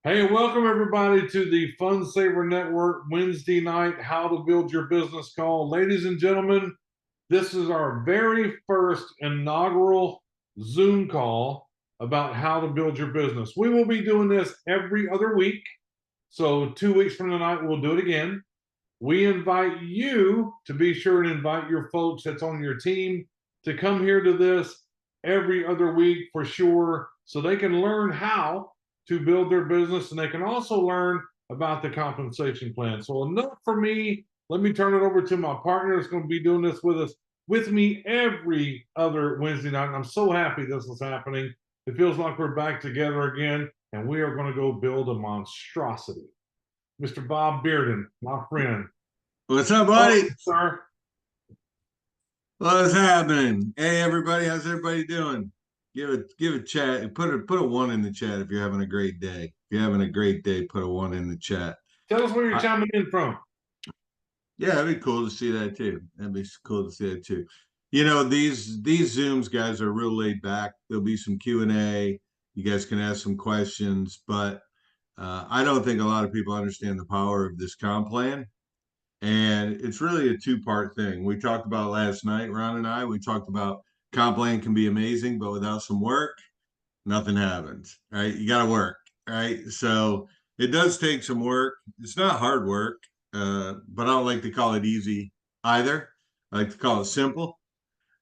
Hey, welcome everybody to the Fun Saver Network Wednesday night How to Build Your Business call. Ladies and gentlemen, this is our very first inaugural Zoom call about how to build your business. We will be doing this every other week. So 2 weeks from tonight, we'll do it again. We invite you to be sure and invite your folks that's on your team to come here to this every other week for sure, so they can learn how to build their business and they can also learn about the compensation plan. So enough for me. Let me turn it over to my partner that's going to be doing this with me every other Wednesday night. And I'm so happy this is happening. It feels like we're back together again, and we are going to go build a monstrosity. Mr. Bob Bearden, my friend. What's up, Welcome, buddy? sir. What's happening? Hey, everybody, how's everybody doing? Give a chat. Put a one in the chat if you're having a great day. If you're having a great day, put a one in the chat. Tell us where you're I, chiming in from. yeah, it'd be cool to see that too. That'd be cool to see that too. You know, these Zooms guys are real laid back. There'll be some Q&A. You guys can ask some questions, but I don't think a lot of people understand the power of this comp plan. And it's really a two-part thing. We talked about last night, Ron and I, we talked about comp plan can be amazing, but without some work, nothing happens, right? You got to work, right? So it does take some work. It's not hard work, but I don't like to call it easy either. I like to call it simple,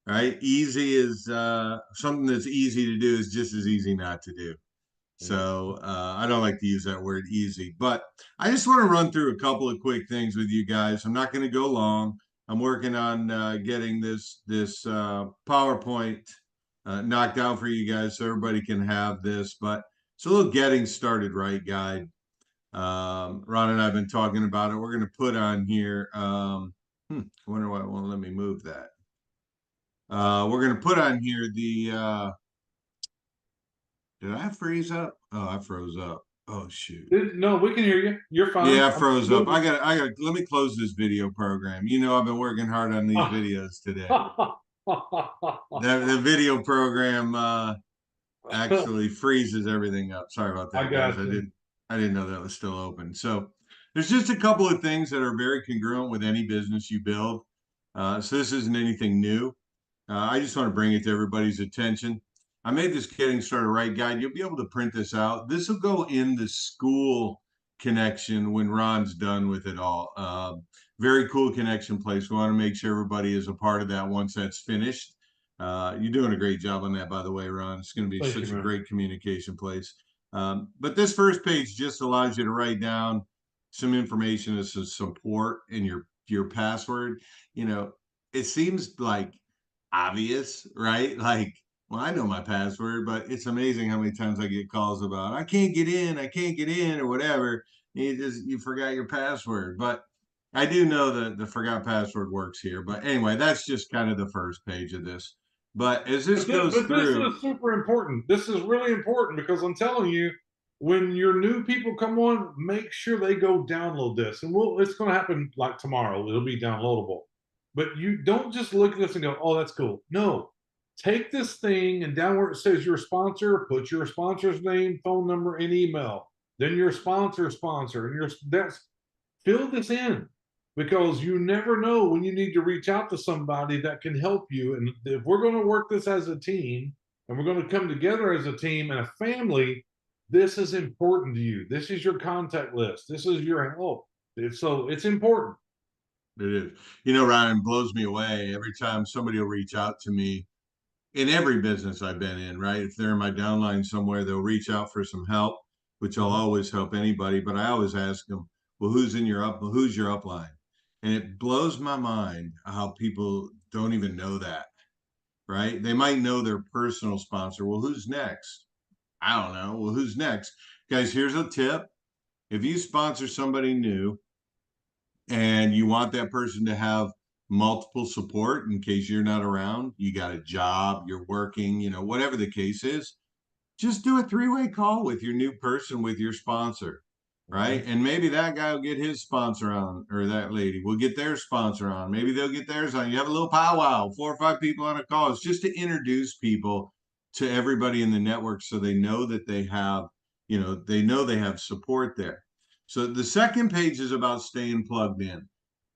right? Easy is something that's easy to do is just as easy not to do. So I don't like to use that word easy, but I just want to run through a couple of quick things with you guys. I'm not going to go long. I'm working on getting this PowerPoint knocked out for you guys so everybody can have this. But it's a little getting started right guide. Ron and I have been talking about it. We're going to put on here. I wonder why it won't let me move that. We're going to put on here the. Did I freeze up? Oh, I froze up. Oh shoot. No, we can hear you. You're fine. Yeah, I froze up. Let me close this video program. You know, I've been working hard on these videos today. The video program actually freezes everything up. Sorry about I that, guys. got you. I didn't know that was still open. So there's just a couple of things that are very congruent with any business you build. So this isn't anything new. I just want to bring it to everybody's attention. I made this getting started right guide. You'll be able to print this out. This will go in the school connection when Ron's done with it all. Very cool connection place. We want to make sure everybody is a part of that once that's finished. You're doing a great job on that, by the way, Ron. It's going to be Thank you, such a man. great communication place. But this first page just allows you to write down some information as to support in your password. You know, it seems like obvious, right? Like, well, I know my password, but it's amazing how many times I get calls about I can't get in, or whatever. You forgot your password. But I do know that the forgot password works here. But anyway, that's just kind of the first page of this. But as this goes But this through, is super important. This is really important because I'm telling you, when your new people come on, make sure they go download this. And it's going to happen like tomorrow. It'll be downloadable. But you don't just look at this and go, oh, that's cool. No, take this thing and down where it says your sponsor, put your sponsor's name, phone number, and email. Then your sponsor, and that's fill this in because you never know when you need to reach out to somebody that can help you. And if we're going to work this as a team and we're going to come together as a team and a family, this is important to you. This is your contact list. This is your help. So it's important. it is. You know, Ryan, blows me away every time somebody will reach out to me in every business I've been in, right? If they're in my downline somewhere, they'll reach out for some help, which I'll always help anybody. But I always ask them, well, who's your upline? And it blows my mind how people don't even know that, right? They might know their personal sponsor. Well, who's next? I don't know. Well, who's next? Guys, here's a tip. If you sponsor somebody new and you want that person to have multiple support in case you're not around, you got a job, you're working, whatever the case is, just do a three-way call with your new person, with your sponsor, right? And maybe that guy will get his sponsor on, or that lady will get their sponsor on. Maybe they'll get theirs on. You have a little powwow, 4 or 5 people on a call. It's just to introduce people to everybody in the network so they know that they have they know they have support there. So the second page is about staying plugged in.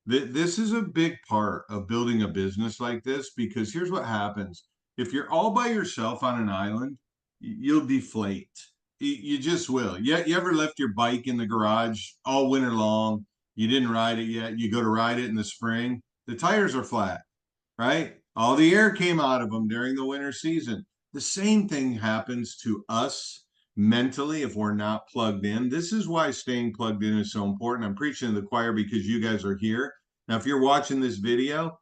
This is a big part of building a business like this, because here's what happens. If you're all by yourself on an island, you'll deflate. You just will. You ever left your bike in the garage all winter long? You didn't ride it yet. You go to ride it in the spring. The tires are flat, right? All the air came out of them during the winter season. The same thing happens to us mentally if we're not plugged in. This is why staying plugged in is so important. I'm preaching to the choir because you guys are here. Now, if you're watching this video,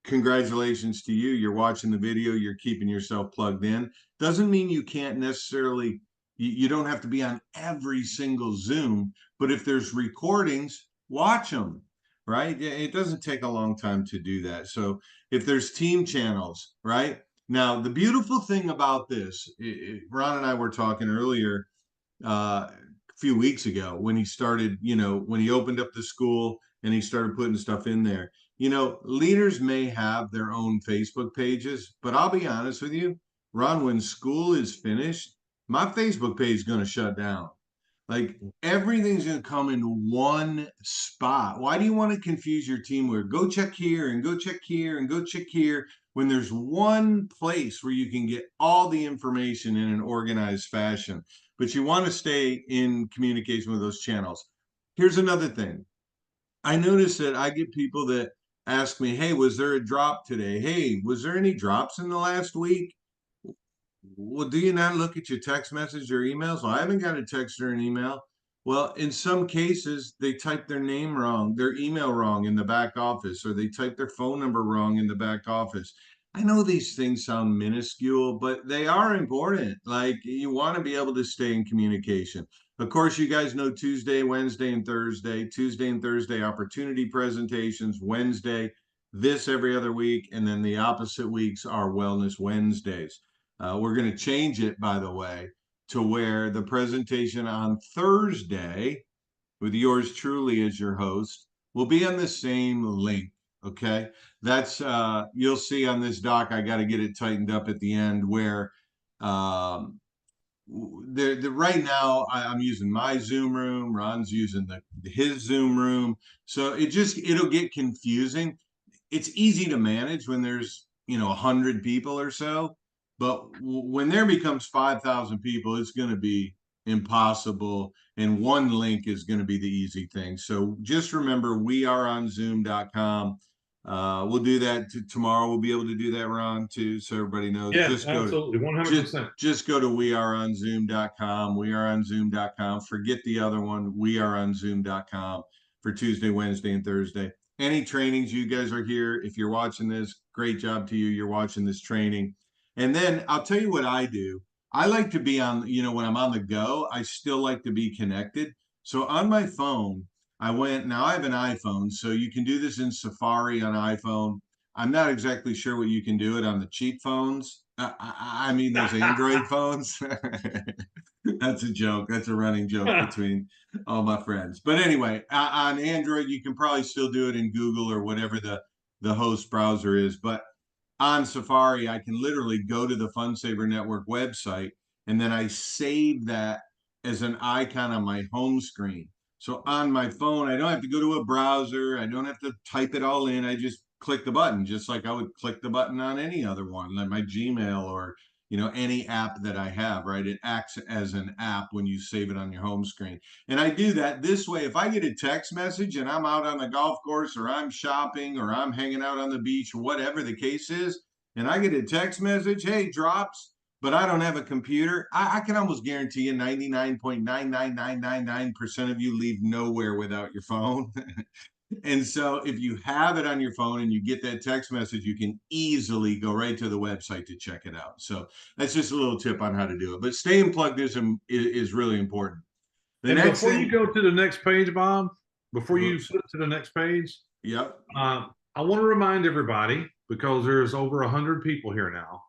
congratulations to you. You're watching the video, you're keeping yourself plugged in. Doesn't mean you can't necessarily, you don't have to be on every single Zoom, but if there's recordings, watch them, right? It doesn't take a long time to do that. So if there's team channels, right? Now, the beautiful thing about this, Ron and I were talking earlier, a few weeks ago when he started, when he opened up the school and he started putting stuff in there. Leaders may have their own Facebook pages, but I'll be honest with you, Ron, when school is finished, my Facebook page is going to shut down. Like everything's going to come in one spot. Why do you want to confuse your team where go check here and go check here and go check here when there's one place where you can get all the information in an organized fashion? But you want to stay in communication with those channels. Here's another thing. I notice that I get people that ask me, hey, was there a drop today? Hey, was there any drops in the last week? Well, do you not look at your text message or emails? Well, I haven't got a text or an email. Well, in some cases, they type their name wrong, their email wrong in the back office, or they type their phone number wrong in the back office. I know these things sound minuscule, but they are important. Like you want to be able to stay in communication. Of course, you guys know Tuesday, Wednesday, and Thursday opportunity presentations, Wednesday, this every other week, and then the opposite weeks are Wellness Wednesdays. We're going to change it, by the way, to where the presentation on Thursday, with yours truly as your host, will be on the same link. Okay. That's, you'll see on this doc, I got to get it tightened up at the end where, right now I'm using my Zoom room. Ron's using his Zoom room. So it'll get confusing. It's easy to manage when there's 100 people or so, but when there becomes 5,000 people, it's going to be impossible, and one link is going to be the easy thing. So just remember, we are on zoom.com. We'll do that tomorrow. We'll be able to do that, Ron, too, so everybody knows. Yes, absolutely, 100%. Just go to weareonzoom.com. Weareonzoom.com. Forget the other one. Weareonzoom.com for Tuesday, Wednesday, and Thursday. Any trainings, you guys are here. If you're watching this, great job to you. You're watching this training. And then I'll tell you what I do. I like to be on, when I'm on the go, I still like to be connected. So on my phone, now I have an iPhone, so you can do this in Safari on iPhone. I'm not exactly sure what you can do it on the cheap phones. I mean, those Android phones. That's a joke. That's a running joke between all my friends. But anyway, on Android, you can probably still do it in Google or whatever the host browser is. But on Safari, I can literally go to the FunSaver Network website, and then I save that as an icon on my home screen. So on my phone, I don't have to go to a browser. I don't have to type it all in. I just click the button, just like I would click the button on any other one, like my Gmail or any app that I have, right? It acts as an app when you save it on your home screen. And I do that this way. If I get a text message and I'm out on the golf course or I'm shopping or I'm hanging out on the beach or whatever the case is, and I get a text message, hey, drops, but I don't have a computer, I can almost guarantee you 99.99999% of you leave nowhere without your phone. And so if you have it on your phone and you get that text message, you can easily go right to the website to check it out. So that's just a little tip on how to do it. But staying plugged is really important. The And next before thing, you go to the next page, Bob, before you uh, flip to the next page, yep. I want to remind everybody, because there's over 100 people here now,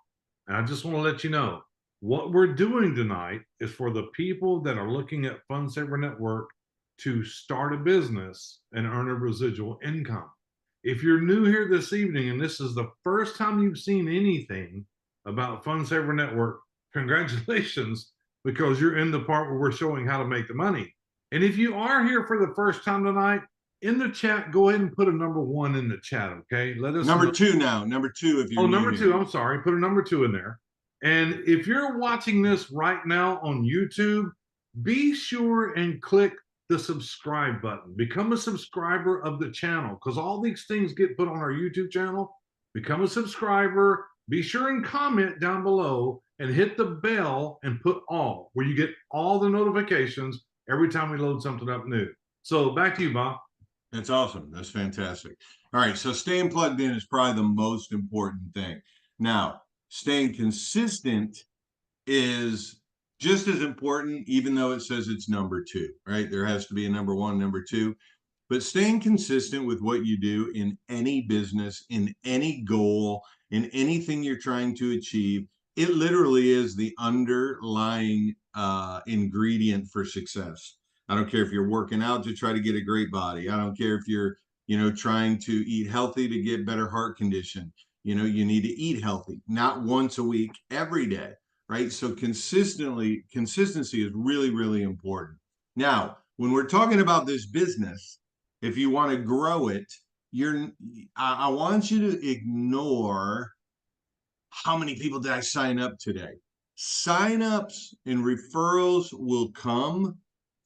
and I just want to let you know what we're doing tonight is for the people that are looking at FunSaver Network to start a business and earn a residual income. If you're new here this evening and this is the first time you've seen anything about FunSaver Network, congratulations. because you're in the part where we're showing how to make the money. And if you are here for the first time tonight, in the chat, go ahead and put a number 1 in the chat, okay? Let us Number know. 2 now. Number 2 if you're Oh, new number here. 2, I'm sorry. Put a number 2 in there. And if you're watching this right now on YouTube, be sure and click the subscribe button. Become a subscriber of the channel, because all these things get put on our YouTube channel. Become a subscriber. Be sure and comment down below and hit the bell and put all, where you get all the notifications every time we load something up new. So back to you, Bob. That's awesome. That's fantastic. All right. So staying plugged in is probably the most important thing. Now, staying consistent is just as important, even though it says it's number 2, right? There has to be a number 1, number 2. But staying consistent with what you do in any business, in any goal, in anything you're trying to achieve, it literally is the underlying ingredient for success. I don't care if you're working out to try to get a great body. I don't care if you're, trying to eat healthy to get better heart condition. You need to eat healthy, not once a week, every day, right? So consistency is really, really important. Now, when we're talking about this business, if you want to grow it, I want you to ignore how many people did I sign up today. Sign-ups and referrals will come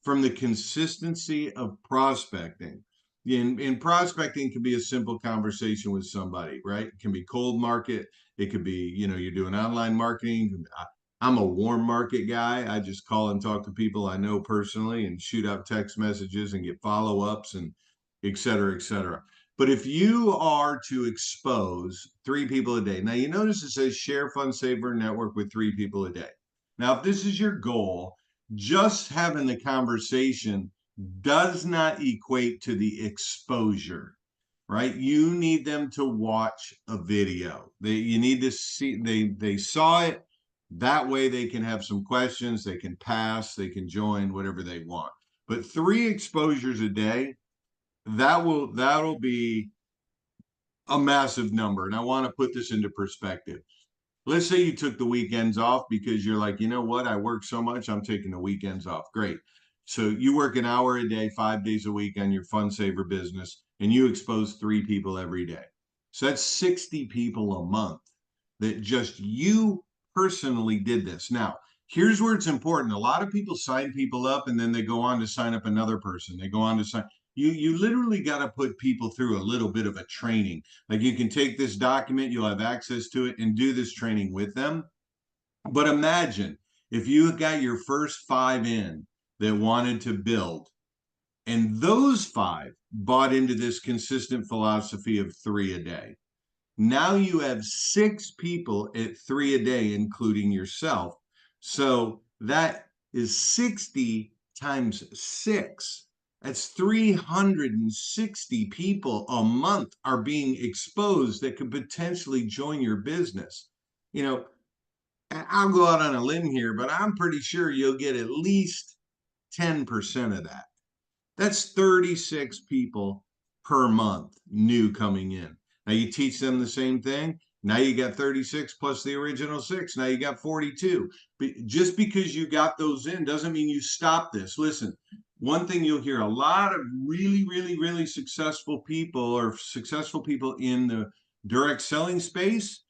from the consistency of prospecting. In prospecting can be a simple conversation with somebody, right? It can be cold market. It could be, you're doing online marketing. I'm a warm market guy. I just call and talk to people I know personally and shoot out text messages and get follow-ups and et cetera, et cetera. But if you are to expose 3 people a day, now you notice it says share Fund Saver Network with 3 people a day. Now, if this is your goal, just having the conversation does not equate to the exposure, right? You need them to watch a video. You need to see they saw it. That way they can have some questions, they can pass, they can join, whatever they want. But 3 exposures a day, that'll be a massive number. And I want to put this into perspective. Let's say you took the weekends off because you're like, you know what? I work so much, I'm taking the weekends off. Great. So you work an hour a day, 5 days a week on your Fund Saver business, and you expose 3 people every day. So that's 60 people a month that just you personally did this. Now, here's where it's important. A lot of people sign people up and then they go on to sign up another person. They go on to sign. You literally got to put people through a little bit of a training. Like you can take this document, you'll have access to it and do this training with them. But imagine if you got your first 5 in that wanted to build, and those 5 bought into this consistent philosophy of 3 a day. Now you have 6 people at 3 a day, including yourself. So that is 60 times 6. That's 360 people a month are being exposed that could potentially join your business. I'll go out on a limb here, but I'm pretty sure you'll get at least 10% of that. That's 36 people per month new coming in. Now you teach them the same thing. Now you got 36 plus the original 6. Now you got 42. But just because you got those in doesn't mean you stop this. Listen, one thing you'll hear a lot of really, really, really successful people in the direct selling space,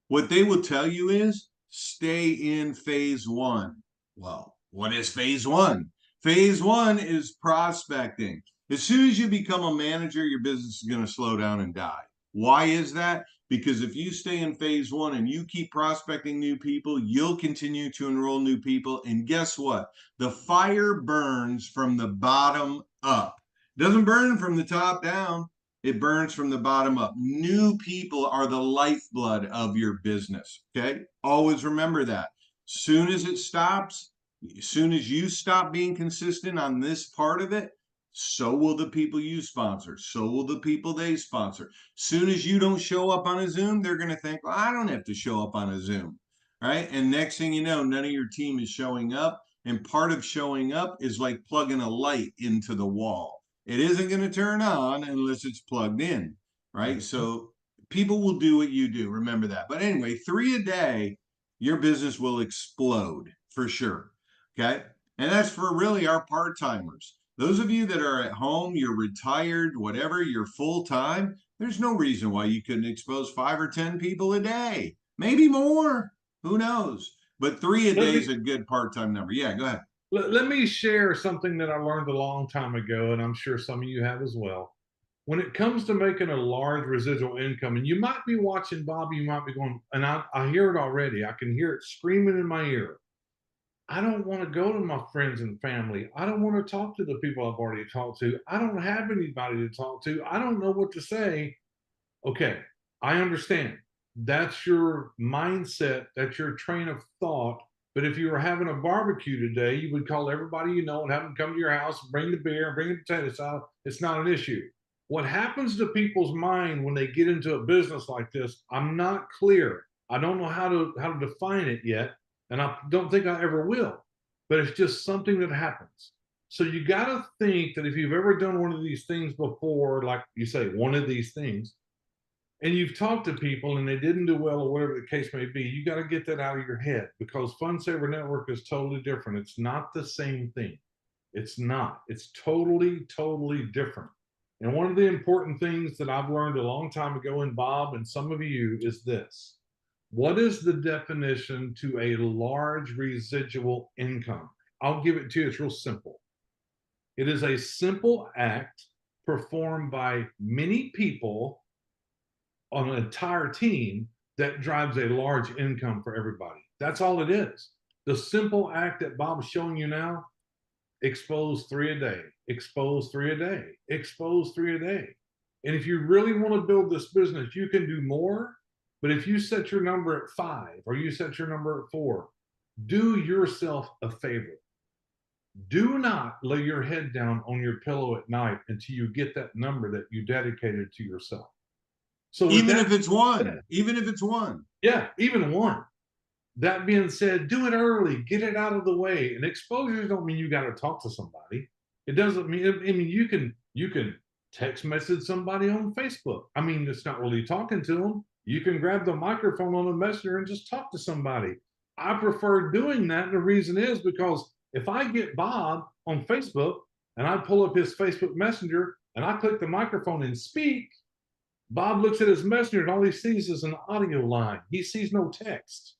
what they will tell you is stay in phase 1. Well, what is phase 1? Phase 1 is prospecting. As soon as you become a manager, your business is going to slow down and die. Why is that? Because if you stay in phase 1 and you keep prospecting new people, you'll continue to enroll new people. And guess what? The fire burns from the bottom up. It doesn't burn from the top down. It burns from the bottom up. New people are the lifeblood of your business. Okay? Always remember that. Soon as it stops, as soon as you stop being consistent on this part of it, so will the people you sponsor. So will the people they sponsor. Soon as you don't show up on a Zoom, they're going to think, well, I don't have to show up on a Zoom. Right? And next thing you know, none of your team is showing up. And part of showing up is like plugging a light into the wall. It isn't going to turn on unless it's plugged in. Right? So people will do what you do. Remember that. But anyway, 3 a day, your business will explode for sure. Okay. And that's for really our part timers. Those of you that are at home, you're retired, whatever, you're full time, there's no reason why you couldn't expose 5 or 10 people a day, maybe more. Who knows? But three a Let day is me a good part time number. Yeah, go ahead. let me share something that I learned a long time ago, and I'm sure some of you have as well. When it comes to making a large residual income, and you might be watching Bobby, you might be going, and I hear it already. I can hear it screaming in my ear. I don't want to go to my friends and family. I don't want to talk to the people I've already talked to. I don't have anybody to talk to. I don't know what to say. Okay, I understand. That's your mindset, that's your train of thought. But if you were having a barbecue today, you would call everybody you know and have them come to your house, bring the beer, bring the potatoes out. It's not an issue. What happens to people's mind when they get into a business like this, I'm not clear. I don't know how to define it yet, and I don't think I ever will. But it's just something that happens. So you got to think that if you've ever done one of these things before, like you say, one of these things, and you've talked to people and they didn't do well or whatever the case may be, you got to get that out of your head because Fun Saver Network is totally different. It's not the same thing. It's not. It's totally different. And one of the important things that I've learned a long time ago in Bob and some of you is this. What is the definition to a large residual income? I'll give it to you. It's real simple. It is a simple act performed by many people on an entire team that drives a large income for everybody. That's all it is. The simple act that Bob's showing you now, expose 3 a day, expose 3 a day, expose 3 a day. And if you really want to build this business, you can do more. But if you set your number at 5 or you set your number at 4, do yourself a favor. Do not lay your head down on your pillow at night until you get that number that you dedicated to yourself. So with Even that, if it's one, even if it's one. yeah, even one. That being said, do it early, get it out of the way. And exposures don't mean you got to talk to somebody. It doesn't mean. I mean, you can text message somebody on Facebook. I mean, it's not really talking to them. You can grab the microphone on the messenger and just talk to somebody. I prefer doing that. And the reason is because if I get Bob on Facebook and I pull up his Facebook Messenger and I click the microphone and speak, Bob looks at his messenger and all he sees is an audio line. He sees no text.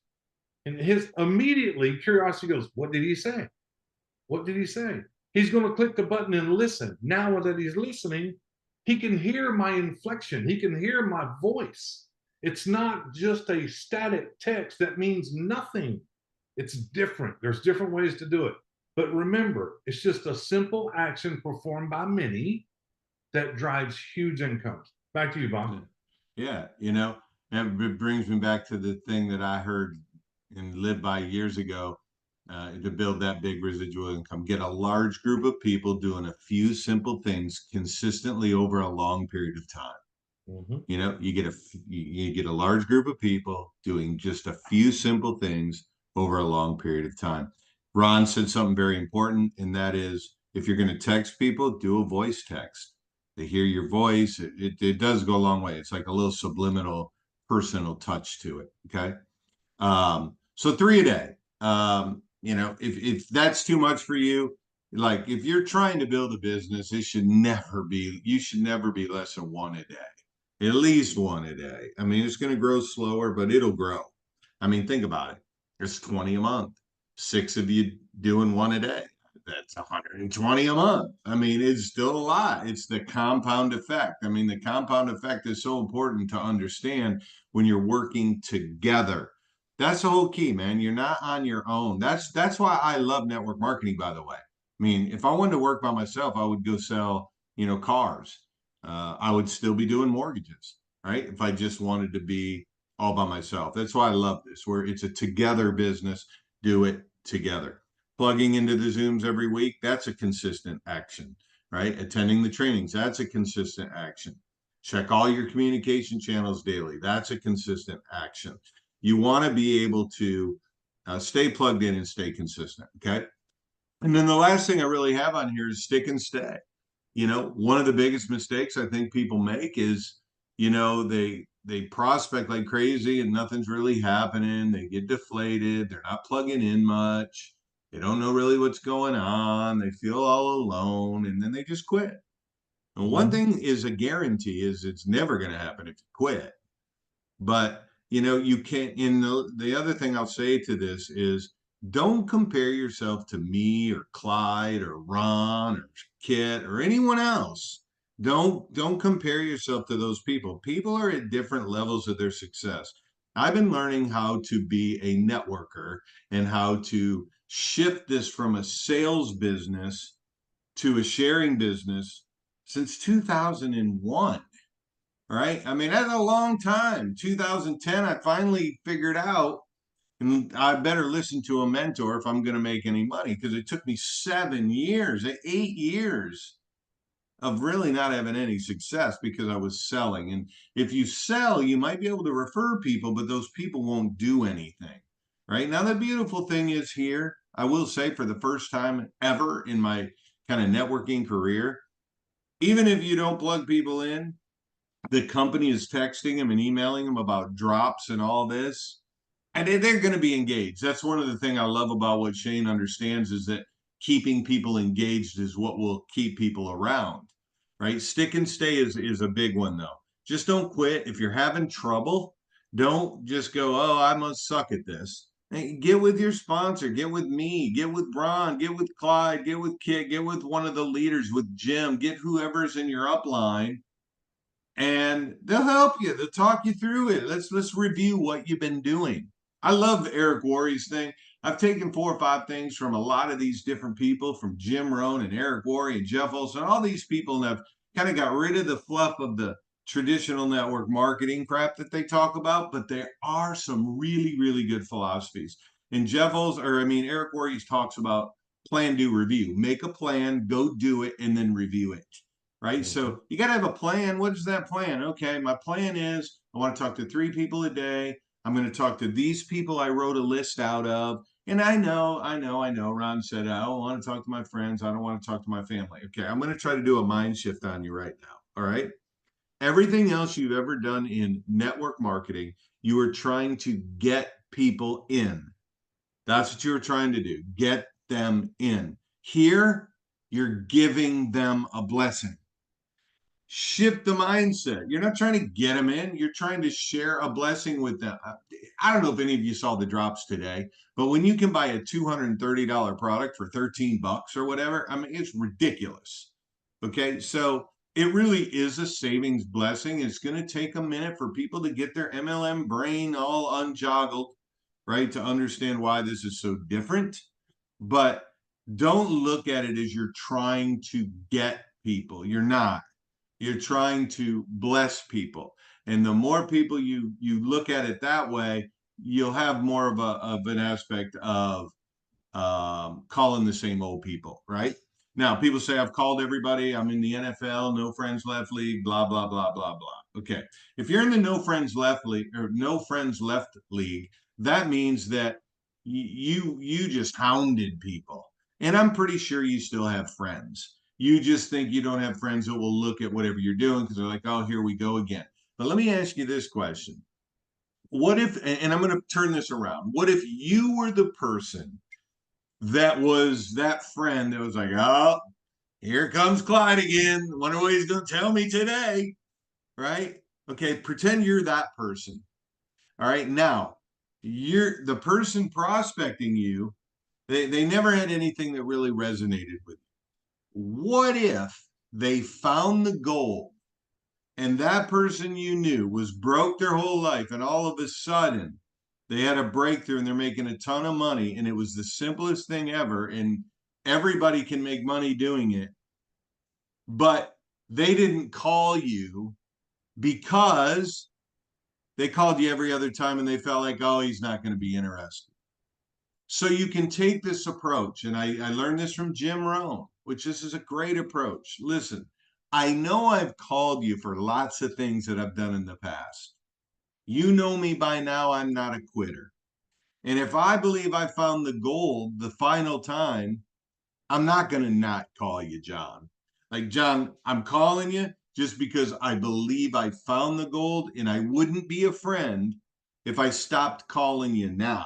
And his immediately curiosity goes, what did he say? What did he say? He's going to click the button and listen. Now that he's listening, he can hear my inflection. He can hear my voice. It's not just a static text that means nothing. It's different. There's different ways to do it. But remember, it's just a simple action performed by many that drives huge incomes. Back to you, Bob. Yeah, that brings me back to the thing that I heard and lived by years ago, to build that big residual income. Get a large group of people doing a few simple things consistently over a long period of time. Mhm. You get a large group of people doing just a few simple things over a long period of time. Ron said something very important, and that is if you're going to text people, do a voice text. They hear your voice. It does go a long way. It's like a little subliminal personal touch to it. Okay. So 3 a day. If that's too much for you, like if you're trying to build a business, you should never be less than one a day. At least one a day. I mean, it's going to grow slower, but it'll grow. I mean, think about it. It's 20 a month. Six of you doing one a day. That's 120 a month. I mean, it's still a lot. It's the compound effect. I mean, the compound effect is so important to understand when you're working together. That's the whole key, man. You're not on your own. That's why I love network marketing, by the way. I mean, if I wanted to work by myself, I would go sell, cars. I would still be doing mortgages, right? If I just wanted to be all by myself. That's why I love this, where it's a together business, do it together. Plugging into the Zooms every week, that's a consistent action, right? Attending the trainings, that's a consistent action. Check all your communication channels daily, that's a consistent action. You want to be able to stay plugged in and stay consistent, okay? And then the last thing I really have on here is stick and stay. One of the biggest mistakes I think people make is, they prospect like crazy and nothing's really happening. They get deflated. They're not plugging in much. They don't know really what's going on. They feel all alone, and then they just quit. And one Mhm. thing is a guarantee is it's never going to happen if you quit. But you can't. In the other thing I'll say to this is, don't compare yourself to me or Clyde or Ron or Kit or anyone else. Don't compare yourself to those people. People are at different levels of their success. I've been learning how to be a networker and how to shift this from a sales business to a sharing business since 2001. Right? I mean, that's a long time. 2010, I finally figured out, and I better listen to a mentor if I'm going to make any money, because it took me 7 years, 8 years of really not having any success because I was selling. And if you sell, you might be able to refer people, but those people won't do anything. Right? Now, the beautiful thing is here, I will say for the first time ever in my kind of networking career, even if you don't plug people in, the company is texting them and emailing them about drops and all this, and they're going to be engaged. That's one of the things I love about what Shane understands, is that keeping people engaged is what will keep people around, right? Stick and stay is a big one, though. Just don't quit. If you're having trouble, don't just go, oh, I must suck at this. Hey, get with your sponsor, get with me, get with Ron, get with Clyde, get with Kit, get with one of the leaders, with Jim, get whoever's in your upline, and they'll help you. They'll talk you through it. Let's review what you've been doing. I love Eric Worre's thing. I've taken 4 or 5 things from a lot of these different people, from Jim Rohn and Eric Worre and Jeff Olson, all these people, and I've kind of got rid of the fluff of the traditional network marketing crap that they talk about. But there are some really, really good philosophies. And Jeff Olson, or I mean, Eric Worre talks about plan, do, review. Make a plan, go do it, and then review it, right? Mhm. So you got to have a plan. What is that plan? Okay, my plan is I want to talk to 3 people a day. I'm going to talk to these people I wrote a list out of. And I know. Ron said, I don't want to talk to my friends. I don't want to talk to my family. Okay, I'm going to try to do a mind shift on you right now. All right. Everything else you've ever done in network marketing, you are trying to get people in. That's what you were trying to do. Get them in. Here, you're giving them a blessing. Shift the mindset. You're not trying to get them in. You're trying to share a blessing with them. I don't know if any of you saw the drops today, but when you can buy a $230 product for 13 bucks or whatever, I mean, it's ridiculous. Okay. So it really is a savings blessing. It's going to take a minute for people to get their MLM brain all unjoggled, right? To understand why this is so different. But don't look at it as you're trying to get people. You're not. You're trying to bless people. And the more people you look at it that way, you'll have more of an aspect of calling the same old people, right? Now, people say, I've called everybody. I'm in the NFL, no friends left league, blah, blah, blah, blah, blah. Okay. If you're in the no friends left league or no friends left league, that means that you just hounded people. And I'm pretty sure you still have friends. You just think you don't have friends that will look at whatever you're doing because they're like, oh, here we go again. But let me ask you this question. What if, and I'm going to turn this around, what if you were the person that was that friend that was like, oh, here comes Clyde again. Wonder what he's going to tell me today, right? Okay, pretend you're that person. All right, now you're the person prospecting you. They never had anything that really resonated with you. What if they found the gold and that person you knew was broke their whole life, and all of a sudden they had a breakthrough and they're making a ton of money, and it was the simplest thing ever, and everybody can make money doing it, but they didn't call you because they called you every other time and they felt like, oh, he's not going to be interested. So you can take this approach, and I learned this from Jim Rohn, which this is a great approach. Listen, I know I've called you for lots of things that I've done in the past. You know me by now, I'm not a quitter. And if I believe I found the gold the final time, I'm not going to not call you, John. Like, John, I'm calling you just because I believe I found the gold, and I wouldn't be a friend if I stopped calling you now.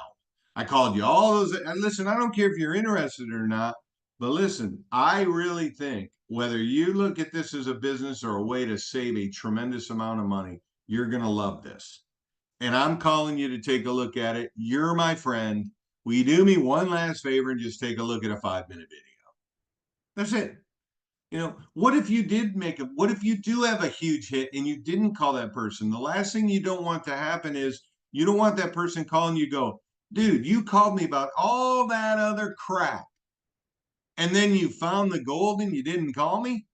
I called you all those. And listen, I don't care if you're interested or not, but listen, I really think whether you look at this as a business or a way to save a tremendous amount of money, you're going to love this. And I'm calling you to take a look at it. You're my friend. Will you do me one last favor and just take a look at a 5-minute video? That's it. What if you did what if you do have a huge hit and you didn't call that person? The last thing you don't want to happen is you don't want that person calling you go, dude, you called me about all that other crap. And then you found the gold and you didn't call me?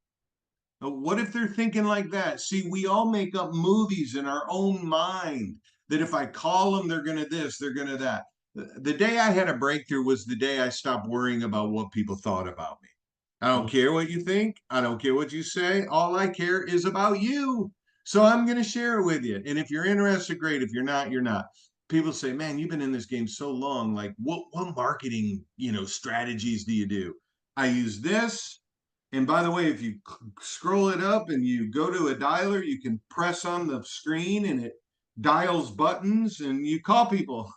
What if they're thinking like that? See, we all make up movies in our own mind that if I call them, they're going to this, they're going to that. The day I had a breakthrough was the day I stopped worrying about what people thought about me. I don't care what you think. I don't care what you say. All I care is about you. So I'm going to share it with you. And if you're interested, great. If you're not, you're not. People say, man, you've been in this game so long. Like, what marketing, strategies do you do? I use this. And by the way, if you scroll it up and you go to a dialer, you can press on the screen and it dials buttons and you call people.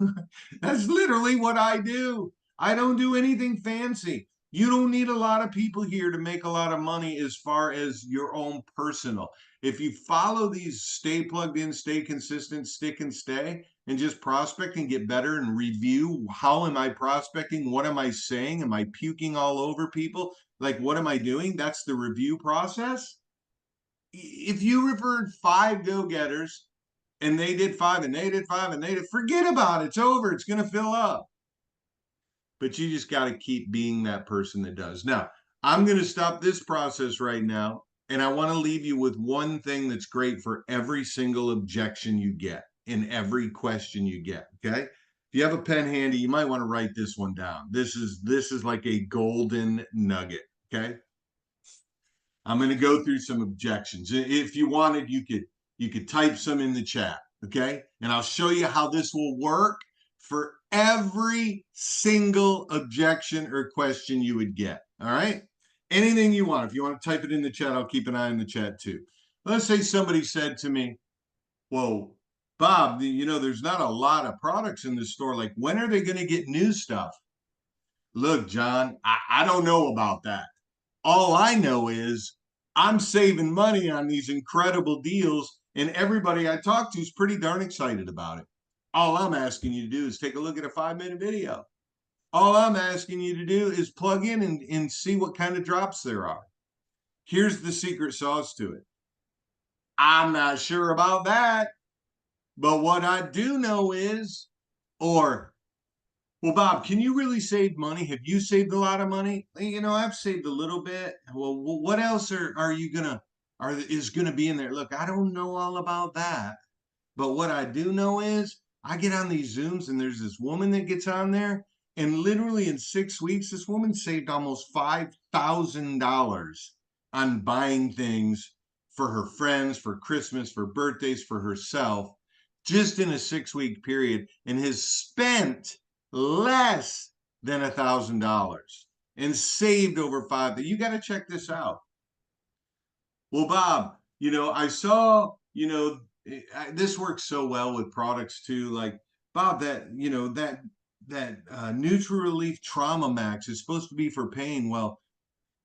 That's literally what I do. I don't do anything fancy. You don't need a lot of people here to make a lot of money as far as your own personal. If you follow these, stay plugged in, stay consistent, stick and stay, and just prospect and get better and review how am I prospecting? What am I saying? Am I puking all over people? Like, what am I doing? That's the review process. If you referred 5 go-getters and they did 5 and they did 5 and they did, forget about it. It's over. It's going to fill up. But you just got to keep being that person that does. Now, I'm going to stop this process right now. And I want to leave you with one thing that's great for every single objection you get in every question you get. Okay. If you have a pen handy, you might want to write this one down. This is like a golden nugget. Okay. I'm going to go through some objections. If you wanted, you could type some in the chat, okay? And I'll show you how this will work for every single objection or question you would get. All right? Anything you want. If you want to type it in the chat, I'll keep an eye on the chat too. Let's say somebody said to me, "Whoa, Bob, there's not a lot of products in the store. Like, when are they going to get new stuff?" Look, John, I don't know about that. All I know is I'm saving money on these incredible deals, and everybody I talk to is pretty darn excited about it. All I'm asking you to do is take a look at a 5-minute video. All I'm asking you to do is plug in and see what kind of drops there are. Here's the secret sauce to it. I'm not sure about that, but what I do know is, or well, Bob, can you really save money? Have you saved a lot of money? I've saved a little bit. Well, what else are you gonna is gonna be in there? Look, I don't know all about that, but what I do know is I get on these Zooms and there's this woman that gets on there, and literally in 6 weeks, this woman saved almost $5,000 on buying things for her friends, for Christmas, for birthdays, for herself, just in a 6-week period, and has spent less than $1,000 and saved over five. You got to check this out. Well, Bob, I saw, this works so well with products too. Like, Bob, that Neutral Relief Trauma Max is supposed to be for pain. Well,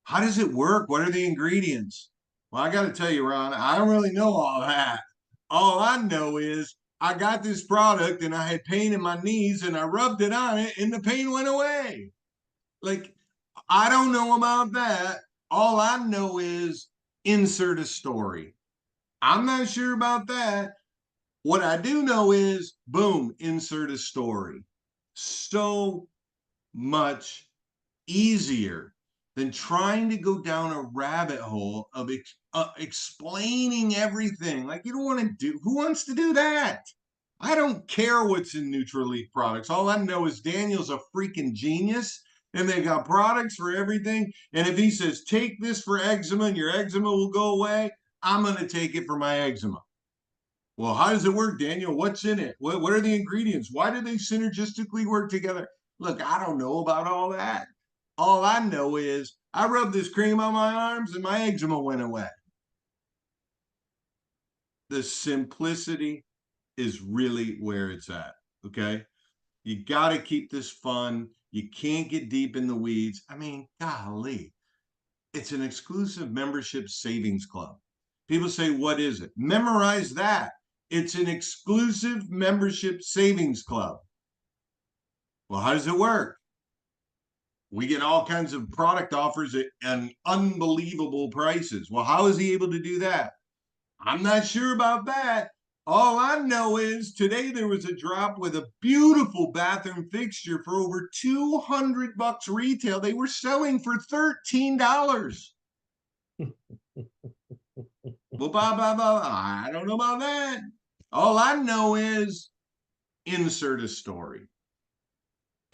how does it work? What are the ingredients? Well, I got to tell you, Ron, I don't really know all that. All I know is I got this product and I had pain in my knees and I rubbed it on it and the pain went away. Like, I don't know about that. All I know is insert a story. I'm not sure about that. What I do know is boom, insert a story. So much easier than trying to go down a rabbit hole of explaining everything. Like, you don't want to do, who wants to do that? I don't care what's in Neutral Leaf products. All I know is Daniel's a freaking genius and they got products for everything. And if he says, take this for eczema and your eczema will go away, I'm going to take it for my eczema. Well, how does it work, Daniel? What's in it? What are the ingredients? Why do they synergistically work together? Look, I don't know about all that. All I know is I rubbed this cream on my arms and my eczema went away. The simplicity is really where it's at. Okay. You got to keep this fun. You can't get deep in the weeds. I mean, golly, it's an exclusive membership savings club. People say, what is it? Memorize that. It's an exclusive membership savings club. Well, how does it work? We get all kinds of product offers at unbelievable prices. Well, how is he able to do that? I'm not sure about that. All I know is today there was a drop with a beautiful bathroom fixture for over $200 retail. They were selling for $13. Well, I don't know about that. All I know is insert a story.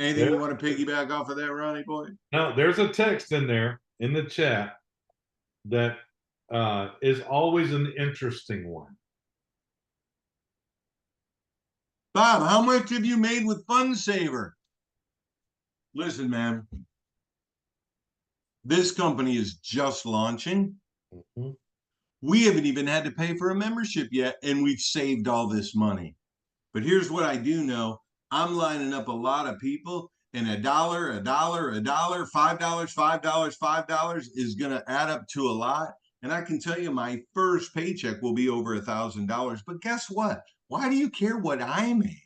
Anything There, you want to piggyback off of that, Ronnie boy? now, there's a text in there in the chat that is always an interesting one. Bob, how much have you made with FunSaver? Listen, man, this company is just launching. Mhm. We haven't even had to pay for a membership yet, and we've saved all this money. But here's what I do know. I'm lining up a lot of people, and $1, $1, $5, $5, $5 is going to add up to a lot. And I can tell you my first paycheck will be over $1,000. But guess what? Why do you care what I made?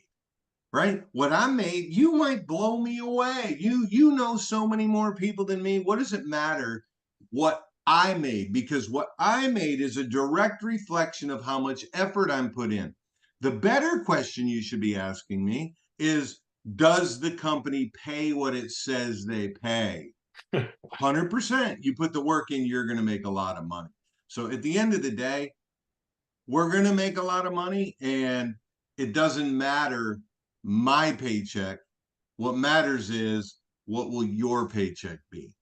Right? What I made, you might blow me away. You know so many more people than me. What does it matter what I made? Because what I made is a direct reflection of how much effort I'm put in. The better question you should be asking me is, does the company pay what it says they pay? 100%. You put the work in, you're going to make a lot of money. So at the end of the day, we're going to make a lot of money, and it doesn't matter my paycheck. What matters is, what will your paycheck be?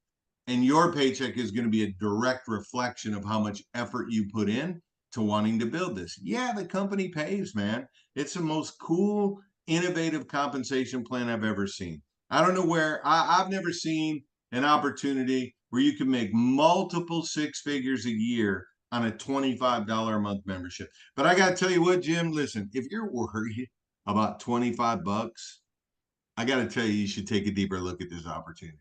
And your paycheck is going to be a direct reflection of how much effort you put in to wanting to build this. Yeah, the company pays, man. It's the most cool, innovative compensation plan I've ever seen. I don't know where, I've never seen an opportunity where you can make multiple six figures a year on a $25 a month membership. But I got to tell you what, Jim, listen, if you're worried about 25 bucks, I got to tell you, you should take a deeper look at this opportunity.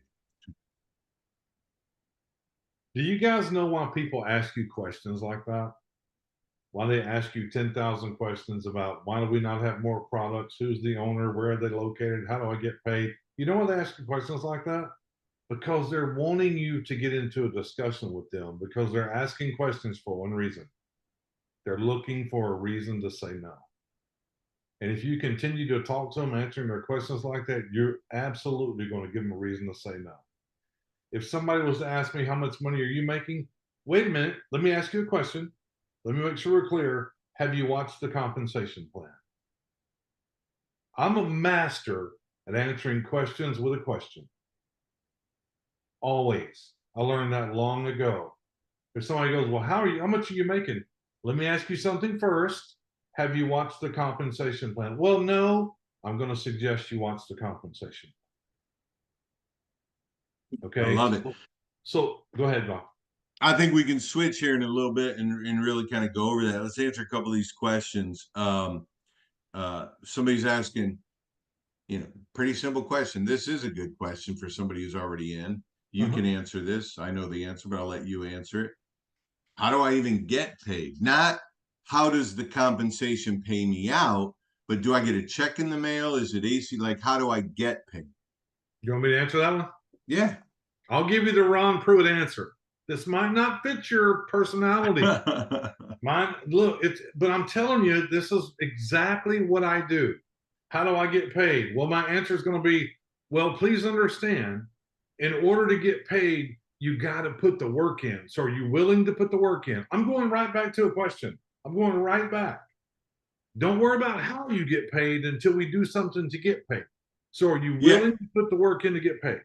Do you guys know why people ask you questions like that? Why they ask you 10,000 questions about why do we not have more products? Who's the owner? Where are they located? How do I get paid? You know why they ask you questions like that? Because they're wanting you to get into a discussion with them because they're asking questions for one reason. They're looking for a reason to say no. And if you continue to talk to them, answering their questions like that, you're absolutely going to give them a reason to say no. If somebody was to ask me, how much money are you making? Wait a minute. Let me ask you a question. Let me make sure we're clear. Have you watched the compensation plan? I'm a master at answering questions with a question. Always. I learned that long ago. If somebody goes, well, how much are you making? Let me ask you something first. Have you watched the compensation plan? Well, no. I'm going to suggest you watch the compensation. I Okay. love it. So go ahead, Bob. I think we can switch here in a little bit and really kind of go over that. Let's answer a couple of these questions. Somebody's asking, pretty simple question. This is a good question for somebody who's already in. You can answer this. I know the answer, but I'll let you answer it. How do I even get paid? Not how does the compensation pay me out, but do I get a check in the mail? Is it AC? Like, how do I get paid? You want me to answer that one? Yeah. I'll give you the Ron Pruitt answer. This might not fit your personality. Mine, look, but I'm telling you, this is exactly what I do. How do I get paid? Well, my answer is going to be, well, please understand, in order to get paid, you got to put the work in. So are you willing to put the work in? I'm going right back to a question. I'm going right back. Don't worry about how you get paid until we do something to get paid. So are you Yeah. willing to put the work in to get paid?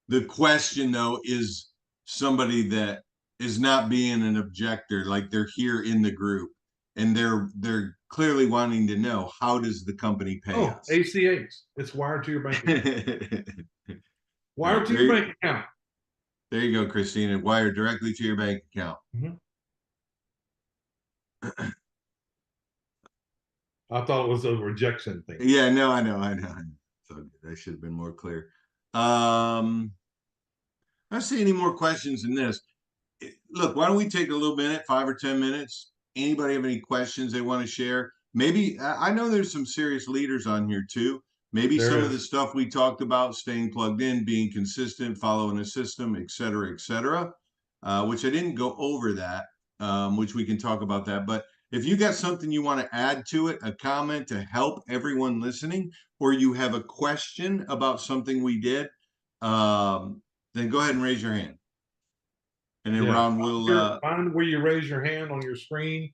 The question, though, is somebody that is not being an objector, like they're here in the group and they're clearly wanting to know, how does the company pay us? ACH. It's wired to your bank account. Wired to there, your bank account. there you go, Christina. Wired directly to your bank account. I thought it was a rejection thing. Yeah, no, I know. So I should have been more clear. I don't see any more questions in this. Look, why don't we take a little minute, 5 or 10 minutes? Anybody have any questions they want to share? Maybe I know there's some serious leaders on here too. Maybe There some of the is. stuff we talked about, staying plugged in, being consistent, following a system, et cetera, which I didn't go over that, which we can talk about that. But if you got something you want to add to it, a comment to help everyone listening, or you have a question about something we did, then go ahead and raise your hand. And then Yeah. Ron will Find where you raise your hand on your screen.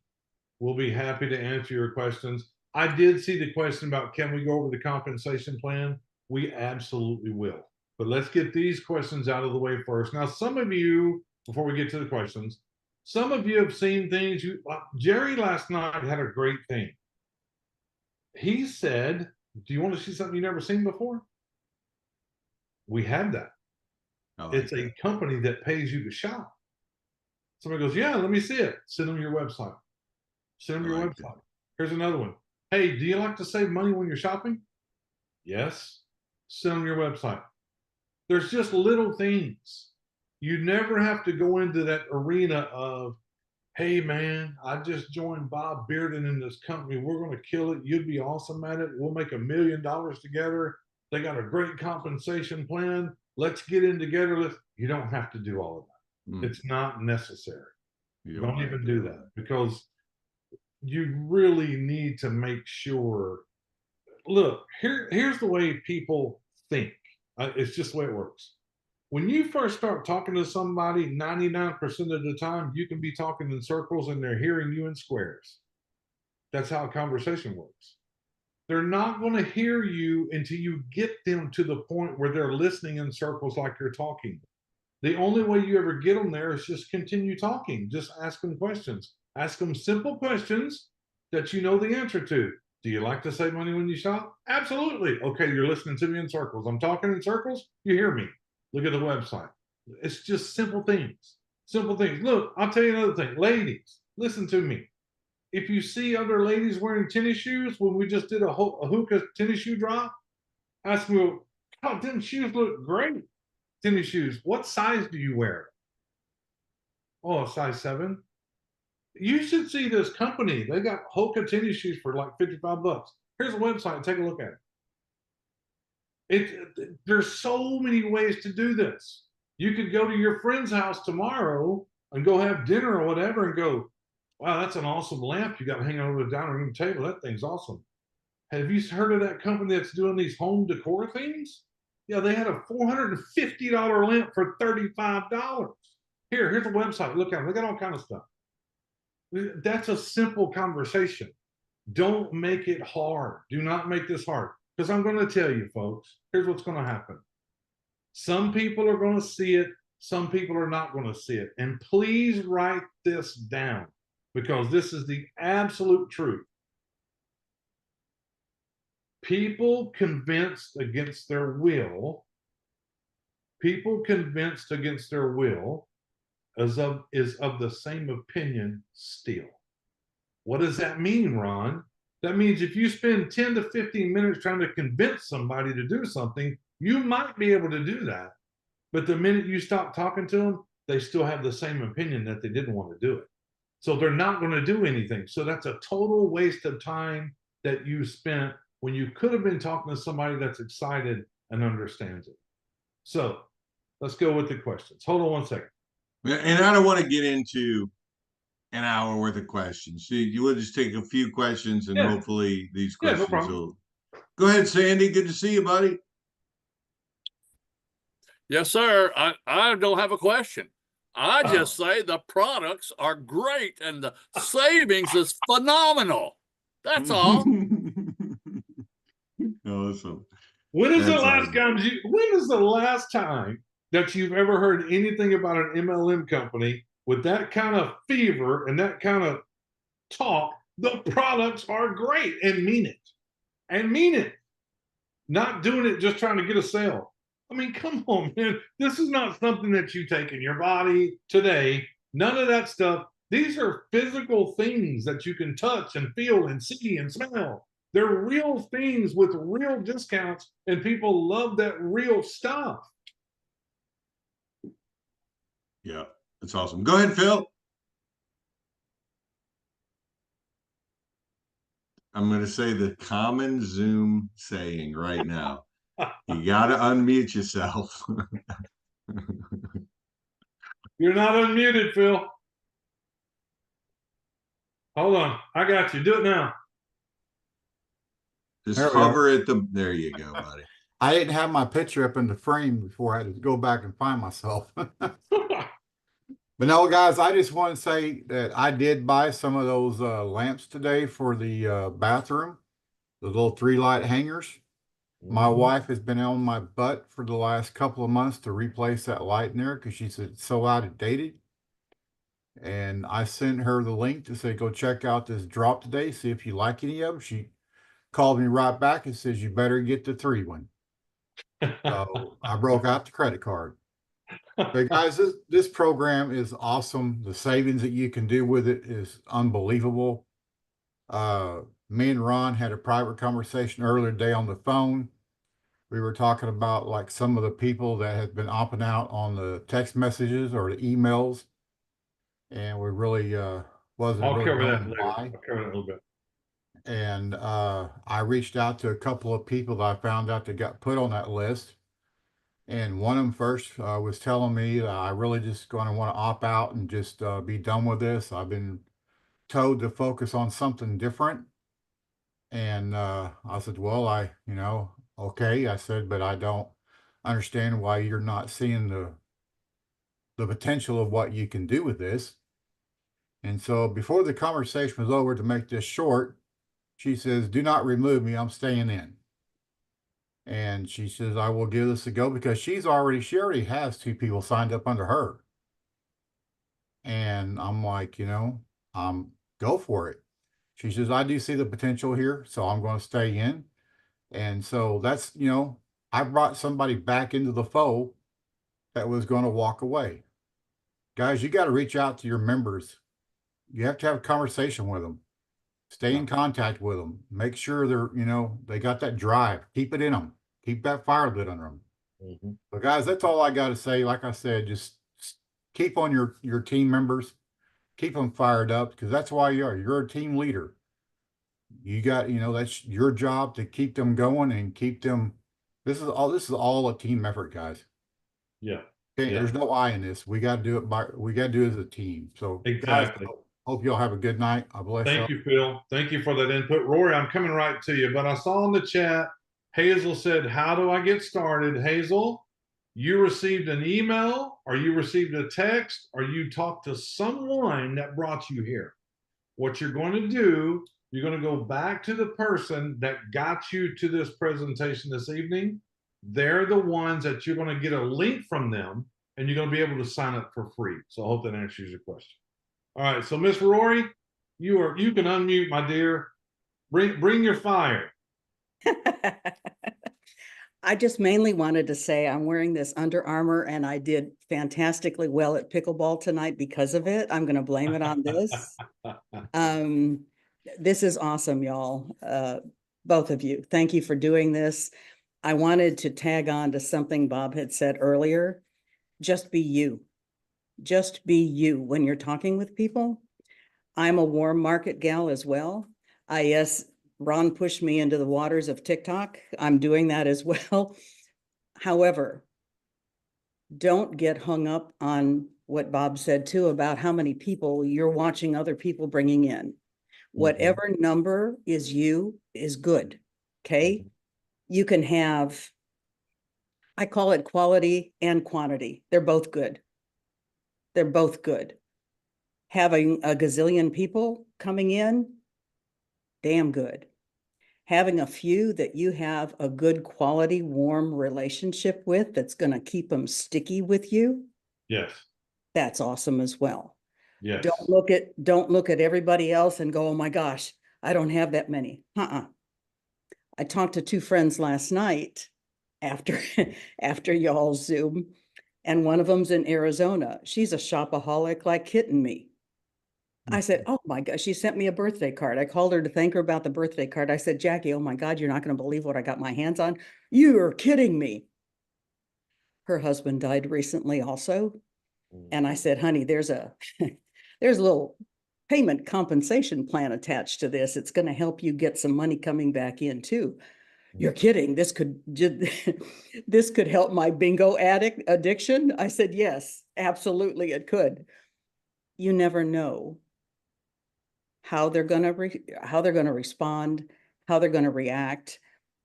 We'll be happy to answer your questions. I did see the question about can we go over the compensation plan? We absolutely will. But let's get these questions out of the way first. Now, some of you, before we get to the questions, some of you have seen things. Jerry last night had a great thing. He said, "Do you want to see something you've never seen before?" We have that. It's a company that pays you to shop. Somebody goes, "Yeah, let me see it." Send them your website. Send them your website. Here's another one. "Hey, do you like to save money when you're shopping?" Yes. Send them your website. There's just little things. You never have to go into that arena of, "Hey, man, I just joined Bob Bearden in this company. We're going to kill it. You'd be awesome at it. We'll make $1 million together. They got a great compensation plan. Let's get in together." You don't have to do all of that. It's not necessary. Don't even do that, because you really need to make sure. Look, here's the way people think. It's just the way it works. When you first start talking to somebody, 99% of the time, you can be talking in circles and they're hearing you in squares. That's how a conversation works. They're not going to hear you until you get them to the point where they're listening in circles like you're talking. The only way you ever get them there is just continue talking. Just ask them questions. Ask them simple questions that you know the answer to. Do you like to save money when you shop? Absolutely. Okay, you're listening to me in circles. I'm talking in circles. You hear me. Look at the website. It's just simple things. Simple things. Look, I'll tell you another thing. Ladies, listen to me. If you see other ladies wearing tennis shoes, when we just did a hookah tennis shoe drop, ask them, "Well, God, tennis shoes look great. Tennis shoes. What size do you wear?" "Oh, a size 7." You should see this company. They got Hoka tennis shoes for like $55. Here's a website. Take a look at it. There's so many ways to do this. You could go to your friend's house tomorrow and go have dinner or whatever and go, "Wow, that's an awesome lamp you got hanging over the dining room table. That thing's awesome. Have you heard of that company that's doing these home decor things? Yeah, they had a $450 lamp for $35. Here's a website. Look at them. They got all kind of stuff." That's a simple conversation. Don't make it hard. Do not make this hard. Because I'm going to tell you, folks, here's what's going to happen. Some people are going to see it. Some people are not going to see it. And please write this down, because this is the absolute truth. People convinced against their will, is of the same opinion still. What does that mean, Ron? That means if you spend 10 to 15 minutes trying to convince somebody to do something, you might be able to do that. But the minute you stop talking to them, they still have the same opinion that they didn't want to do it. So they're not going to do anything. So that's a total waste of time that you spent when you could have been talking to somebody that's excited and understands it. So let's go with the questions. Hold on one second. And I don't want to get into an hour worth of questions. So you will just take a few questions, and hopefully these questions will. Go ahead, Sandy. Good to see you, buddy. Yes, sir. I don't have a question. I just say the products are great and the savings is phenomenal. That's all. Awesome. When is the last time that you've ever heard anything about an MLM company with that kind of fever and that kind of talk? The products are great, and mean it. And mean it. Not doing it just trying to get a sale. I mean, come on, man. This is not something that you take in your body today. None of that stuff. These are physical things that you can touch and feel and see and smell. They're real things with real discounts, and people love that real stuff. Yeah, that's awesome. Go ahead, Phil. I'm going to say the common Zoom saying right now. You got to unmute yourself. You're not unmuted, Phil. Hold on. I got you. Do it now. Just There we go. hover at the. There you go, buddy. I didn't have my picture up in the frame before I had to go back and find myself. But no, guys, I just want to say that I did buy some of those lamps today for the bathroom, the little 3-light hangers. My wife has been on my butt for the last couple of months to replace that light in there because she said it's so outdated. And I sent her the link to say, go check out this drop today, see if you like any of them. She called me right back and says, you better get the 3 one. So I broke out the credit card. But guys, this program is awesome. The savings that you can do with it is unbelievable. Me and Ron had a private conversation earlier today on the phone. We were talking about like some of the people that have been opting out on the text messages or the emails. And we really wasn't I'll really cover that knowing later. why. I'll cover that a little bit. And I reached out to a couple of people that I found out that got put on that list. And one of them first was telling me that I really just going to want to opt out and just be done with this. I've been told to focus on something different. And I said, well, okay. I said, but I don't understand why you're not seeing the potential of what you can do with this. And so before the conversation was over, to make this short, she says, do not remove me. I'm staying in. And she says, I will give this a go because she already has 2 people signed up under her. And I'm like, go for it. She says, I do see the potential here, so I'm going to stay in. And so that's, I brought somebody back into the fold that was going to walk away. Guys, you got to reach out to your members. You have to have a conversation with them. Stay in contact with them. Make sure they're, they got that drive. Keep it in them. Keep that fire lit under them. Mm-hmm. But guys, that's all I got to say. Like I said, just keep on your team members. Keep them fired up because that's why you're a team leader. You got, that's your job to keep them going and keep them. This is all a team effort, guys. Yeah. Okay, Yeah. there's no I in this. We got to do it as a team. So Exactly. guys, hope y'all have a good night. I bless you. Thank you, Phil. Thank you for that input. Rory, I'm coming right to you, but I saw in the chat, Hazel said, how do I get started? Hazel, you received an email or you received a text or you talked to someone that brought you here. What you're going to do, you're going to go back to the person that got you to this presentation this evening. They're the ones that you're going to get a link from them and you're going to be able to sign up for free. So I hope that answers your question. All right, so Miss Rory, you can unmute, my dear. Bring your fire. I just mainly wanted to say I'm wearing this Under Armour and I did fantastically well at pickleball tonight because of it. I'm going to blame it on this. This is awesome, y'all. Both of you. Thank you for doing this. I wanted to tag on to something Bob had said earlier. Just be you. Just be you when you're talking with people. I'm a warm market gal as well. Yes, Ron pushed me into the waters of TikTok. I'm doing that as well. However, don't get hung up on what Bob said too about how many people you're watching other people bringing in. Whatever number is you is good. Okay. You can have, I call it quality and quantity. They're both good. They're both good. Having a gazillion people coming in, damn good. Having a few that you have a good quality, warm relationship with that's going to keep them sticky with you. Yes. That's awesome as well. Yes. Don't look at everybody else and go, oh my gosh, I don't have that many. I talked to 2 friends last night after y'all's Zoom, and one of them's in Arizona. She's a shopaholic like hitting me. I said, oh my God, she sent me a birthday card. I called her to thank her about the birthday card. I said, Jackie, oh my God, you're not going to believe what I got my hands on. You are kidding me. Her husband died recently also. And I said, honey, there's a there's a little payment compensation plan attached to this. It's going to help you get some money coming back in too. You're kidding. This could this could help my bingo addiction. I said, yes, absolutely it could. You never know how they're going to how they're going to respond, how they're going to react.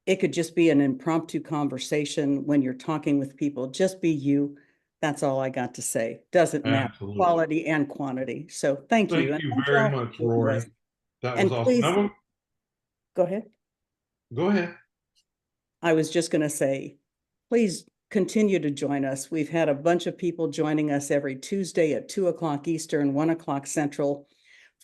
It could just be an impromptu conversation when you're talking with people. Just be you. That's all I got to say. Doesn't matter Absolutely. quality and quantity. So thank you. Thank And you thank very y'all for much, doing Rory. this. That was And awesome. please Now, go ahead. go ahead. I was just going to say, please continue to join us. We've had a bunch of people joining us every Tuesday at 2 o'clock Eastern, 1 o'clock Central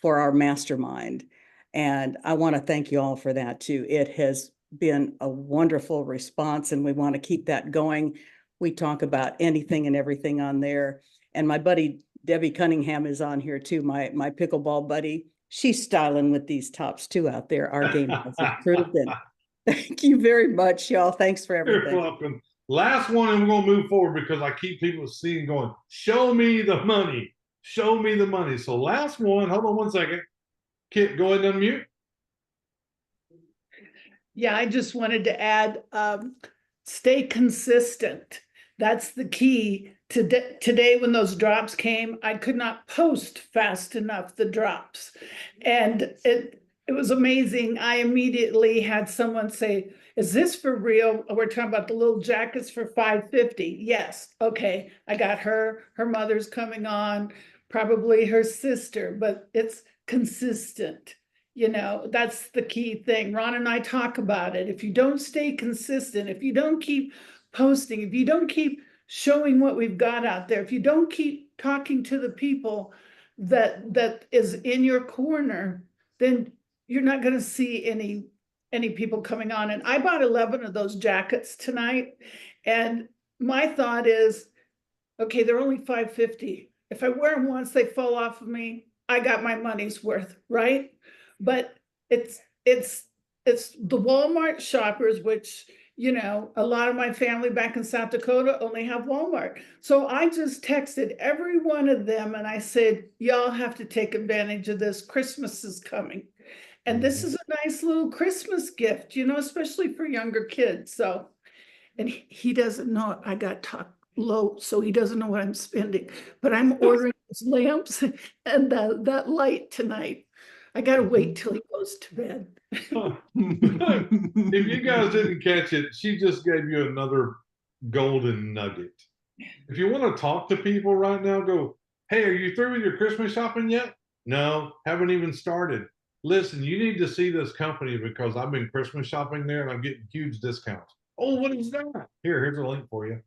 for our mastermind. And I want to thank you all for that too. It has been a wonderful response and we want to keep that going. We talk about anything and everything on there. And my buddy Debbie Cunningham is on here too, my pickleball buddy. She's styling with these tops too out there. Our game has improved. And thank you very much, y'all. Thanks for You're everything. welcome. Last one, and we're going to move forward because I keep people seeing going, show me the money. Show me the money. So last one, hold on one second. Kit, go ahead and unmute. Yeah, I just wanted to add, stay consistent. That's the key. Today, when those drops came, I could not post fast enough the drops. And it was amazing. I immediately had someone say, is this for real? We're talking about the little jackets for $5.50. Yes. Okay. I got her mother's coming on, probably her sister, but it's consistent. You know, that's the key thing. Ron and I talk about it. If you don't stay consistent, if you don't keep posting, if you don't keep showing what we've got out there, if you don't keep talking to the people that is in your corner, then you're not going to see any people coming on. And I bought 11 of those jackets tonight. And my thought is, okay, they're only $5.50. If I wear them once, they fall off of me. I got my money's worth, right? But it's the Walmart shoppers, which, you know, a lot of my family back in South Dakota only have Walmart. So I just texted every one of them and I said, y'all have to take advantage of this. Christmas is coming. And this is a nice little Christmas gift, you know, especially for younger kids. So, and he doesn't know I got talked low, so he doesn't know what I'm spending, but I'm ordering those lamps and that light tonight. I gotta wait till he goes to bed. If you guys didn't catch it, she just gave you another golden nugget. If you want to talk to people right now, go, hey, are you through with your Christmas shopping yet? No, haven't even started. Listen, you need to see this company because I've been Christmas shopping there and I'm getting huge discounts. Oh, what is that? Here's a link for you.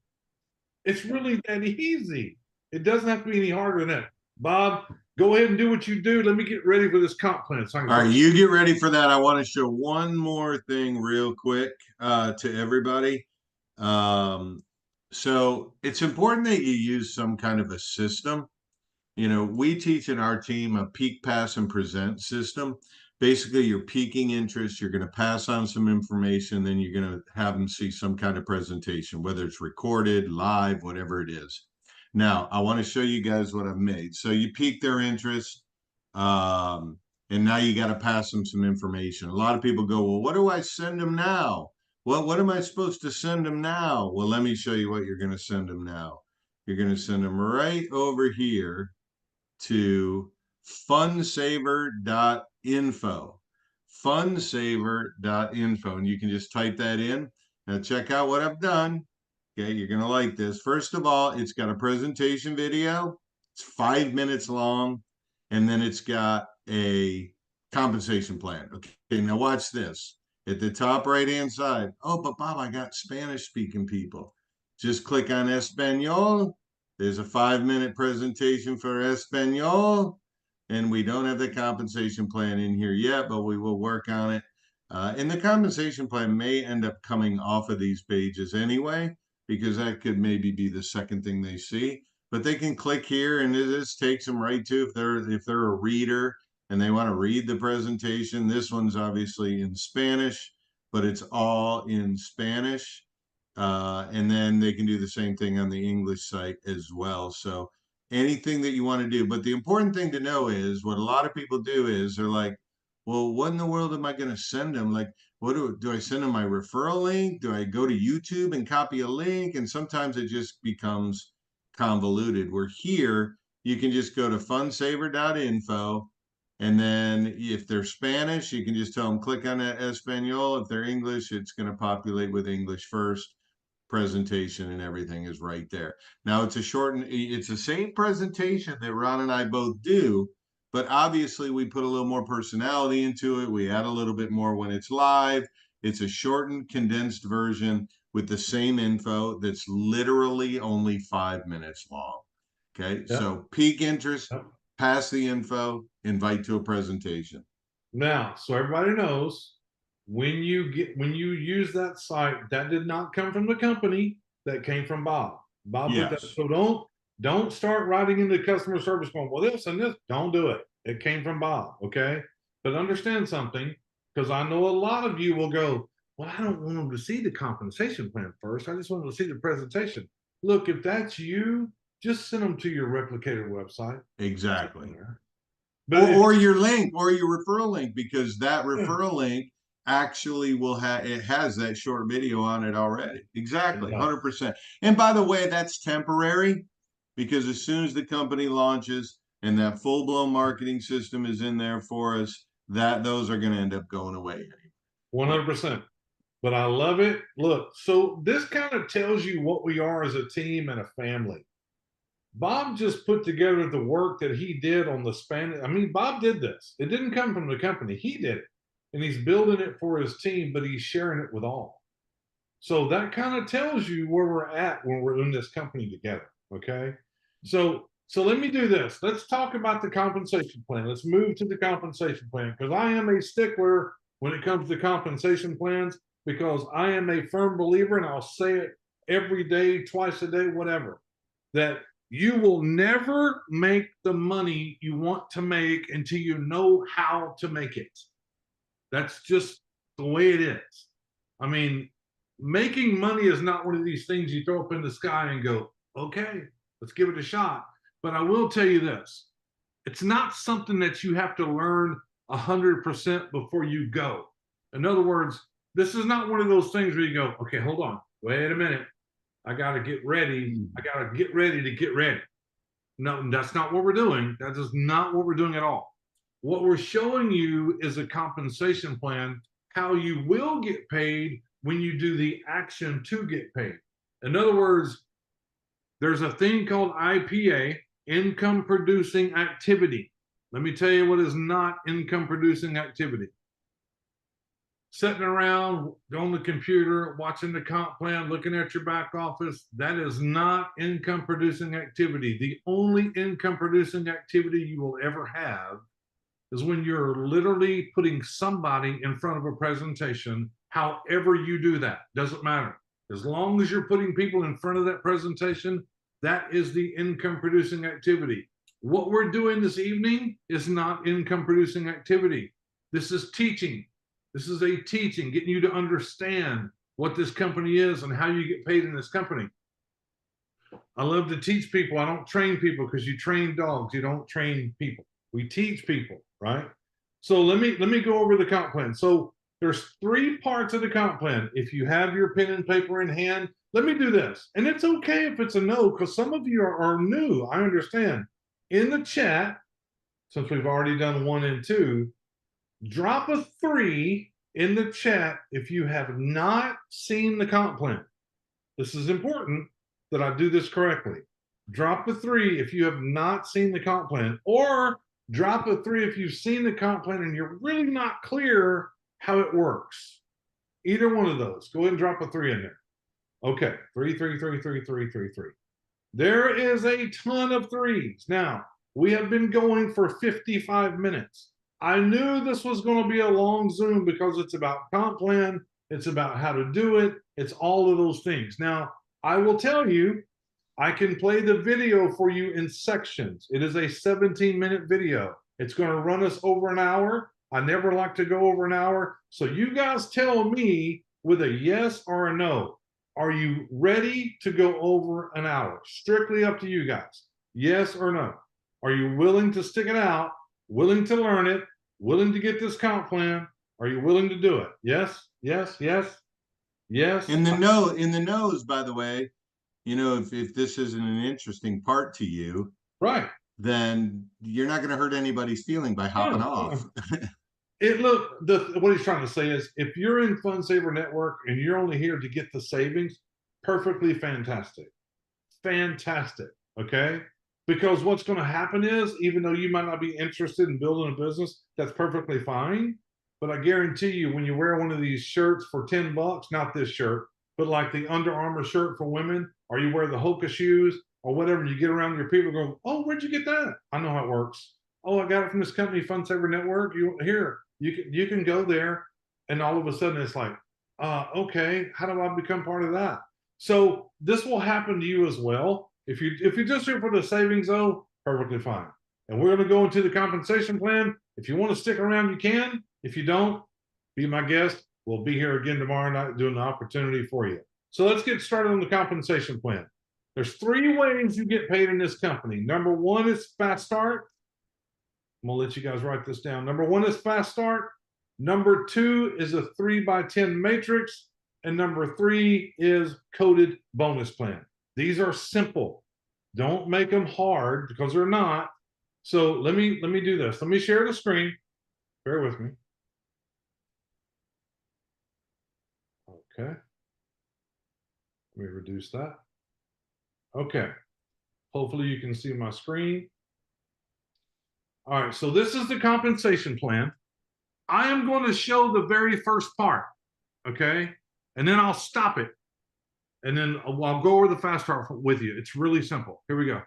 It's really that easy. It doesn't have to be any harder than that. Bob, go ahead and do what you do. Let me get ready for this comp plan. So All right, you get ready for that. I want to show one more thing real quick to everybody. So it's important that you use some kind of a system. You know, we teach in our team a peak, pass, and present system. Basically, you're peaking interest, you're going to pass on some information, then you're going to have them see some kind of presentation, whether it's recorded, live, whatever it is. Now, I want to show you guys what I've made. So you pique their interest, and now you got to pass them some information. A lot of people go, well, what do I send them now? Well, what am I supposed to send them now? Well, let me show you what you're going to send them now. You're going to send them right over here to funsaver.info. Funsaver.info. And you can just type that in. Now check out what I've done. Okay, you're going to like this. First of all, it's got a presentation video. It's 5 minutes long. And then it's got a compensation plan. Okay, now watch this. At the top right-hand side. Oh, but Bob, I got Spanish-speaking people. Just click on Espanol. There's a 5-minute presentation for Espanol, and we don't have the compensation plan in here yet, but we will work on it. And the compensation plan may end up coming off of these pages anyway, because that could maybe be the second thing they see. but they can click here and this takes them right to, if they're a reader and they want to read the presentation. This one's obviously in Spanish, but it's all in Spanish. And then they can do the same thing on the English site as well. So anything that you want to do. But the important thing to know is what a lot of people do is they're like, well, what in the world am I going to send them? Like, what do I send them my referral link? Do I go to YouTube and copy a link? And sometimes it just becomes convoluted. Where here, you can just go to funsaver.info. And then if they're Spanish, you can just tell them click on Espanol. If they're English, it's going to populate with English first. Presentation and everything is right there. Now it's the same presentation that Ron and I both do, but obviously we put a little more personality into it. We add a little bit more when it's live. It's a shortened, condensed version with the same info that's literally only 5 minutes long. Okay, Yep. so peak interest, Yep. pass the info, invite to a presentation. Now, so everybody knows, when you use that site, that did not come from the company, that came from Bob. Bob put that. Yes. So don't start writing into customer service going, well, this and this. Don't do it. It came from Bob. Okay. But understand something, because I know a lot of you will go, well, I don't want them to see the compensation plan first. I just want them to see the presentation. Look, if that's you, just send them to your replicated website. Exactly. But Or your link or your referral link, because that referral link actually has that short video on it already. Exactly. 100%. And by the way, that's temporary, because as soon as the company launches and that full-blown marketing system is in there for us, those are going to end up going away. 100%. But I love it. Look, so this kind of tells you what we are as a team and a family. Bob just put together the work that he did on the Spanish. I mean, Bob did this. It didn't come from the company. He did it. And he's building it for his team, but he's sharing it with all. So that kind of tells you where we're at when we're in this company together. Okay. So let me do this. Let's talk about the compensation plan. Let's move to the compensation plan, because I am a stickler when it comes to compensation plans, because I am a firm believer, and I'll say it every day, twice a day, whatever, that you will never make the money you want to make until you know how to make it. That's just the way it is. I mean, making money is not one of these things you throw up in the sky and go, okay, let's give it a shot. But I will tell you this, it's not something that you have to learn 100% before you go. In other words, this is not one of those things where you go, okay, hold on, wait a minute. I got to get ready. I got to get ready to get ready. No, that's not what we're doing. That is not what we're doing at all. What we're showing you is a compensation plan, how you will get paid when you do the action to get paid. In other words, there's a thing called IPA, income producing activity. Let me tell you what is not income producing activity. Sitting around on the computer, watching the comp plan, looking at your back office, that is not income producing activity. The only income producing activity you will ever have is when you're literally putting somebody in front of a presentation, however you do that, doesn't matter. As long as you're putting people in front of that presentation, that is the income producing activity. What we're doing this evening is not income producing activity. This is teaching. This is a teaching, getting you to understand what this company is and how you get paid in this company. I love to teach people. I don't train people, because you train dogs, you don't train people. We teach people, right? So let me go over the comp plan. So there's 3 parts of the comp plan. If you have your pen and paper in hand, let me do this. And it's okay if it's a no, because some of you are new. I understand. In the chat, since we've already done 1 and 2, drop a 3 in the chat if you have not seen the comp plan. This is important that I do this correctly. Drop a 3 if you have not seen the comp plan, or drop a 3 if you've seen the comp plan and you're really not clear how it works. Either one of those. Go ahead and drop a 3 in there. Okay, 3, 3, 3, 3, 3, 3, 3. There is a ton of 3s. Now, we have been going for 55 minutes. I knew this was going to be a long Zoom, because it's about comp plan, it's about how to do it, it's all of those things. Now, I will tell you, I can play the video for you in sections. It is a 17-minute video. It's going to run us over an hour. I never like to go over an hour. So you guys tell me with a yes or a no. Are you ready to go over an hour? Strictly up to you guys. Yes or no. Are you willing to stick it out, willing to learn it, willing to get this comp plan? Are you willing to do it? Yes, yes, yes, yes. In the nose, by the way, you know, if this isn't an interesting part to you, Right. then you're not going to hurt anybody's feeling by hopping off. What he's trying to say is, if you're in Fund Saver Network and you're only here to get the savings, perfectly fantastic. Fantastic. Okay. Because what's going to happen is, even though you might not be interested in building a business, that's perfectly fine. But I guarantee you, when you wear one of these shirts for $10, not this shirt, but like the Under Armour shirt for women, or you wear the Hoka shoes or whatever, and you get around your people go, oh, where'd you get that? I know how it works. Oh, I got it from this company, Fund Saver Network. You can go there, and all of a sudden it's like, okay, how do I become part of that? So this will happen to you as well. If you just here for the savings, though, perfectly fine. And we're going to go into the compensation plan. If you want to stick around, you can. If you don't, be my guest. We'll be here again tomorrow night doing the opportunity for you. So let's get started on the compensation plan. There's 3 ways you get paid in this company. Number 1 is fast start. I'm gonna let you guys write this down. Number 1 is fast start. Number 2 is a 3x10 matrix. And number 3 is coded bonus plan. These are simple. Don't make them hard, because they're not. So let me do this. Let me share the screen. Bear with me. Okay. Let me reduce that. Okay. Hopefully you can see my screen. All right, so this is the compensation plan. I am going to show the very first part, okay? And then I'll stop it. And then I'll go over the fast start with you. It's really simple. Here we go.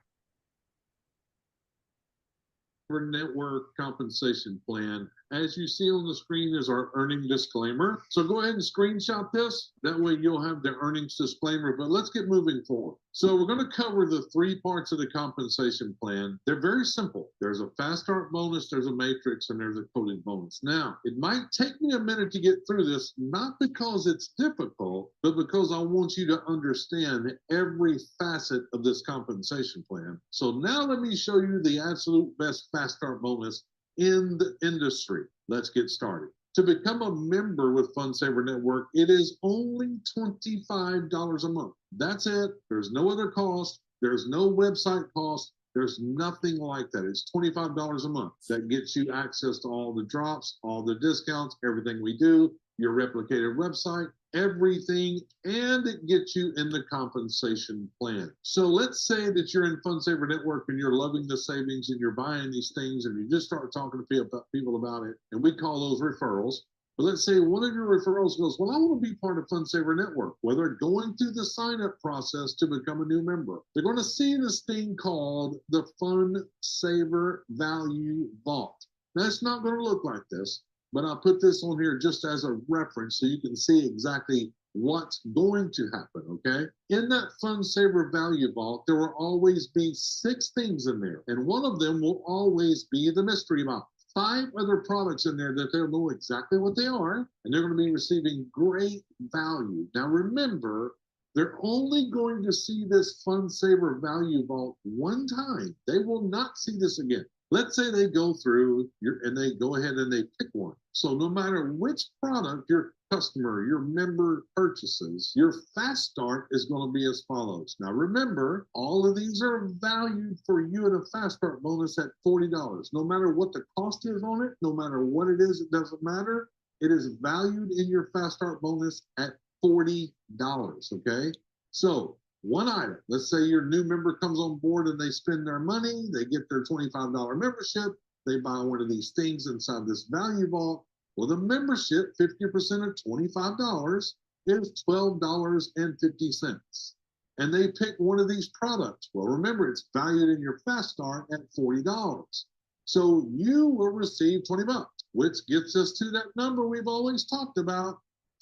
Network compensation plan. As you see on the screen is our earning disclaimer. So go ahead and screenshot this. That way you'll have the earnings disclaimer, but let's get moving forward. So we're going to cover the 3 parts of the compensation plan. They're very simple. There's a fast start bonus, there's a matrix, and there's a coded bonus. Now, it might take me a minute to get through this, not because it's difficult, but because I want you to understand every facet of this compensation plan. So now let me show you the absolute best fast start bonus in the industry. Let's get started. To become a member with Fund Saver Network, it is only $25 a month. That's it. There's no other cost. There's no website cost. There's nothing like that. It's $25 a month. That gets you access to all the drops, all the discounts, everything we do, your replicated website, everything, and it gets you in the compensation plan. So let's say that you're in Fund Saver Network and you're loving the savings and you're buying these things and you just start talking to people about it, and we call those referrals. But let's say one of your referrals goes, well, I want to be part of Fund Saver Network. Well, they're going through the sign-up process to become a new member. They're going to see this thing called the Fund Saver Value Vault. Now, it's not going to look like this, but I'll put this on here just as a reference so you can see exactly what's going to happen, okay? In that Fund Saver Value Vault, there will always be 6 things in there, and one of them will always be the mystery box. 5 other products in there that they'll know exactly what they are, and they're going to be receiving great value. Now remember, they're only going to see this Fund Saver Value Vault one time. They will not see this again. Let's say they go through and they go ahead and they pick one. So no matter which product your customer, your member purchases, your fast start is going to be as follows. Now remember, all of these are valued for you in a fast start bonus at $40. No matter what the cost is on it, no matter what it is, it doesn't matter. It is valued in your fast start bonus at $40, okay? So one item, let's say your new member comes on board and they spend their money, they get their $25 membership, they buy one of these things inside this value vault. Well, the membership, 50% of $25 is $12.50. And they pick one of these products. Well, remember, it's valued in your fast start at $40. So you will receive $20, which gets us to that number we've always talked about,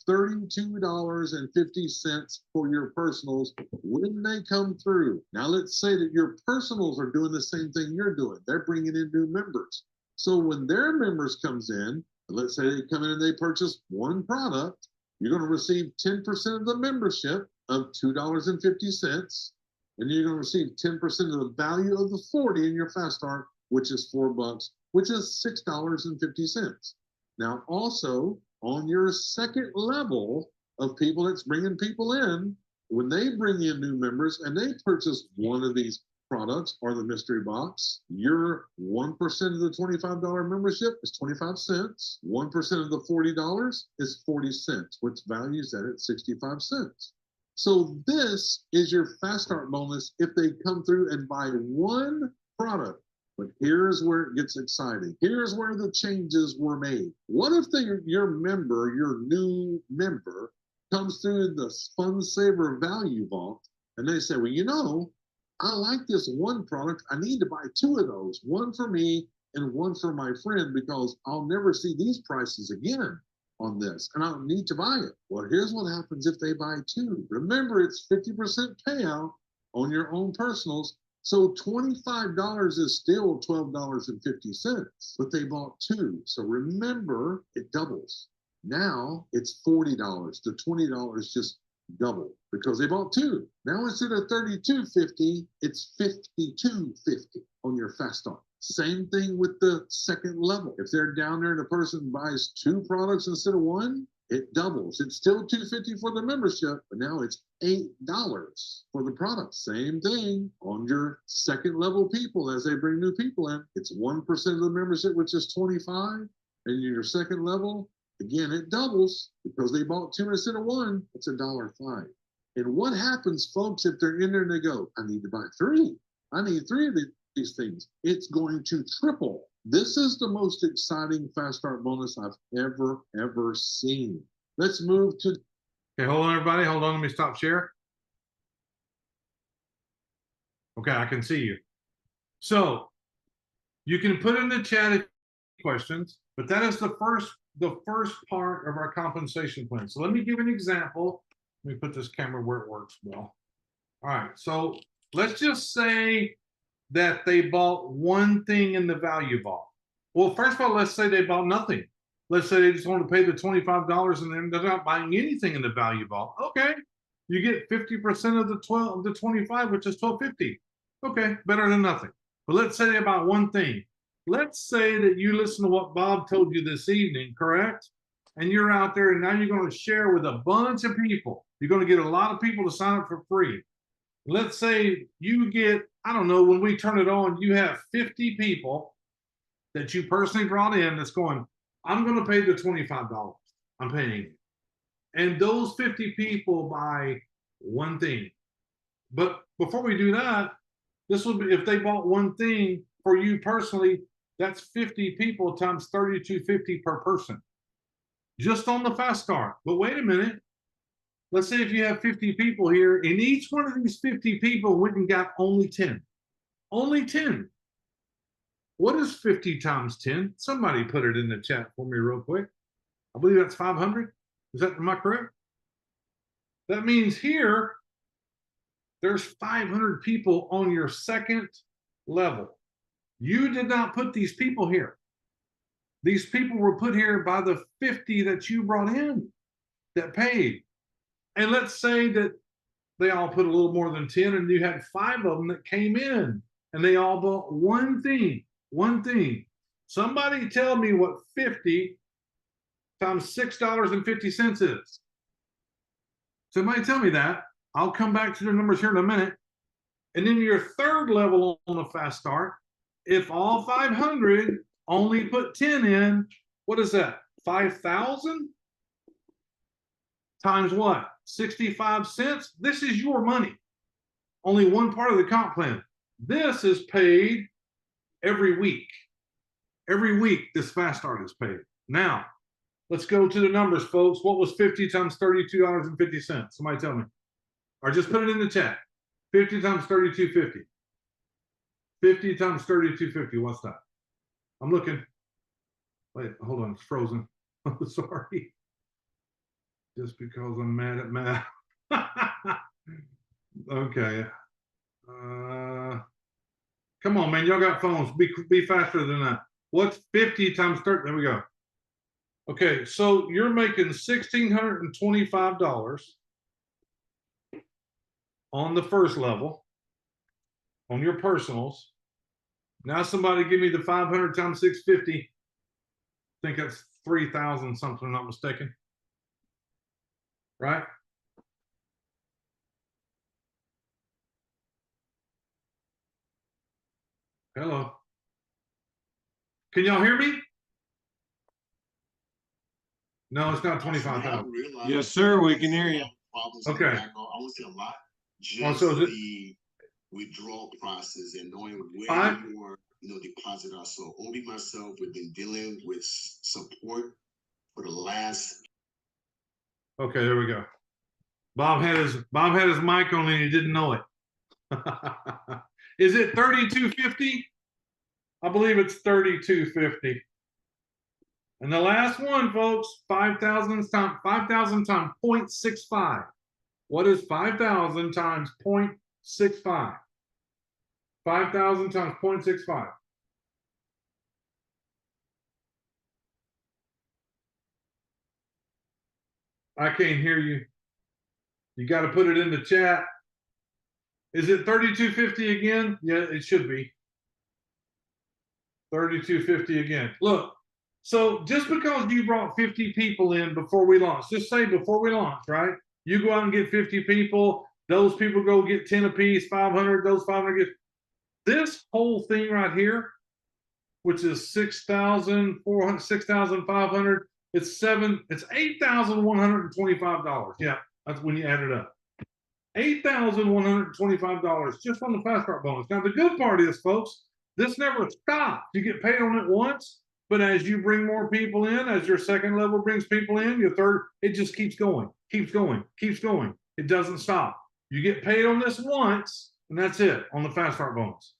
$32.50 for your personals when they come through. Now, let's say that your personals are doing the same thing you're doing. They're bringing in new members. So when their members comes in, let's say they come in and they purchase one product, you're going to receive 10% of the membership of $2.50. And you're going to receive 10% of the value of the 40 in your Fast Start, which is $4, which is $6.50. Now, also on your second level of people that's bringing people in, when they bring in new members and they purchase one of these products or the mystery box, your 1% of the $25 membership is 25 cents. 1% of the $40 is 40 cents, which values that at 65 cents. So this is your Fast Start bonus if they come through and buy one product. But here's where it gets exciting. Here's where the changes were made. What if your member, your new member, comes through the Fun Saver Value Vault and they say, well, you know, I like this one product. I need to buy two of those, one for me and one for my friend, because I'll never see these prices again on this, and I don't need to buy it. Well, here's what happens if they buy two. Remember, it's 50% payout on your own personals. So $25 is still $12.50, but they bought two. So remember, it doubles. Now it's $40. The $20 just double because they bought two. Now instead of $32.50, it's $52.50 on your Fast Start. Same thing with the second level. If they're down there and a person buys two products instead of one, it doubles. It's still $2.50 for the membership, but now it's $8 for the product. Same thing on your second level people as they bring new people in. It's 1% of the membership, which is $25, and your second level, again, it doubles because they bought two instead of one. It's $1.05. And what happens, folks, if they're in there and they go, I need to buy three. I need three of these things. It's going to triple. This is the most exciting Fast Start bonus I've ever seen. Let's move to. Okay, hold on, everybody. Hold on. Let me stop share. Okay, I can see you. So you can put in the chat questions, but that is the first part of our compensation plan. So let me give an example. Let me put this camera where it works well. All right, so let's just say that they bought one thing in the value vault. Well, first of all, let's say they bought nothing. Let's say they just want to pay the $25 and then they're not buying anything in the value vault. Okay, you get 50% of the 25, which is $12.50. Okay, better than nothing. But let's say they bought one thing. Let's say that you listen to what Bob told you this evening, correct? And you're out there and now you're going to share with a bunch of people. You're going to get a lot of people to sign up for free. Let's say you get, I don't know, when we turn it on, you have 50 people that you personally brought in that's going, I'm going to pay the $25. I'm paying you. And those 50 people buy one thing. But before we do that, this would be, if they bought one thing for you personally, that's 50 people times $32.50 per person. Just on the Fast Start. But wait a minute. Let's say if you have 50 people here, and each one of these 50 people went and got only 10. Only 10. What is 50 times 10? Somebody put it in the chat for me real quick. I believe that's 500. Am I correct? That means here, there's 500 people on your second level. You did not put these people here. These people were put here by the 50 that you brought in that paid. And let's say that they all put a little more than 10 and you had 5 of them that came in and they all bought one thing. One thing. Somebody tell me what 50 times $6.50 is. Somebody tell me that. I'll come back to the numbers here in a minute. And then your third level on the Fast Start, if all 500 only put 10 in, what is that? 5,000 times what? 65 cents. This is your money. Only one part of the comp plan. This is paid every week. Every week, this Fast Start is paid. Now, let's go to the numbers, folks. What was 50 times $32.50? Somebody tell me. Or just put it in the chat. 50 times $32.50. 50 times $32.50. What's that? I'm looking. Wait, hold on. It's frozen. Sorry. Just because I'm mad at math. Okay. Come on, man. Y'all got phones. Be faster than that. What's 50 times 30? There we go. Okay, so you're making $1,625 on the first level on your personals. Now somebody give me the 500 times 650. I think that's 3,000 something, I'm not mistaken. Right? Hello. Can y'all hear me? No, it's not 25,000. Yes, sir. We can hear you. Okay. I want to say a lot. Just So the withdrawal process and knowing where your deposit are. So only myself, we've been dealing with support for the last. Okay, there we go. Bob had his mic on and he didn't know it. Is it 3250? I believe it's 3250. And the last one, folks, 5,000 times 0.65. What is 5,000 times 0.65? 5,000 times 0.65. I can't hear you. You got to put it in the chat. Is it 3250 again? Yeah, it should be. 3250 again. Look, so just because you brought 50 people in before we launch, just say before we launch, right? You go out and get 50 people. Those people go get 10 apiece, 500. Those 500 get this whole thing right here, which is 6,400, 6,500. It's $8,125. Yeah, that's when you add it up. $8,125 just on the fast start bonus. Now the good part is, folks, this never stops. You get paid on it once, but as you bring more people in, as your second level brings people in, your third, it just keeps going, keeps going, keeps going. It doesn't stop. You get paid on this once, and that's it on the fast start bonus.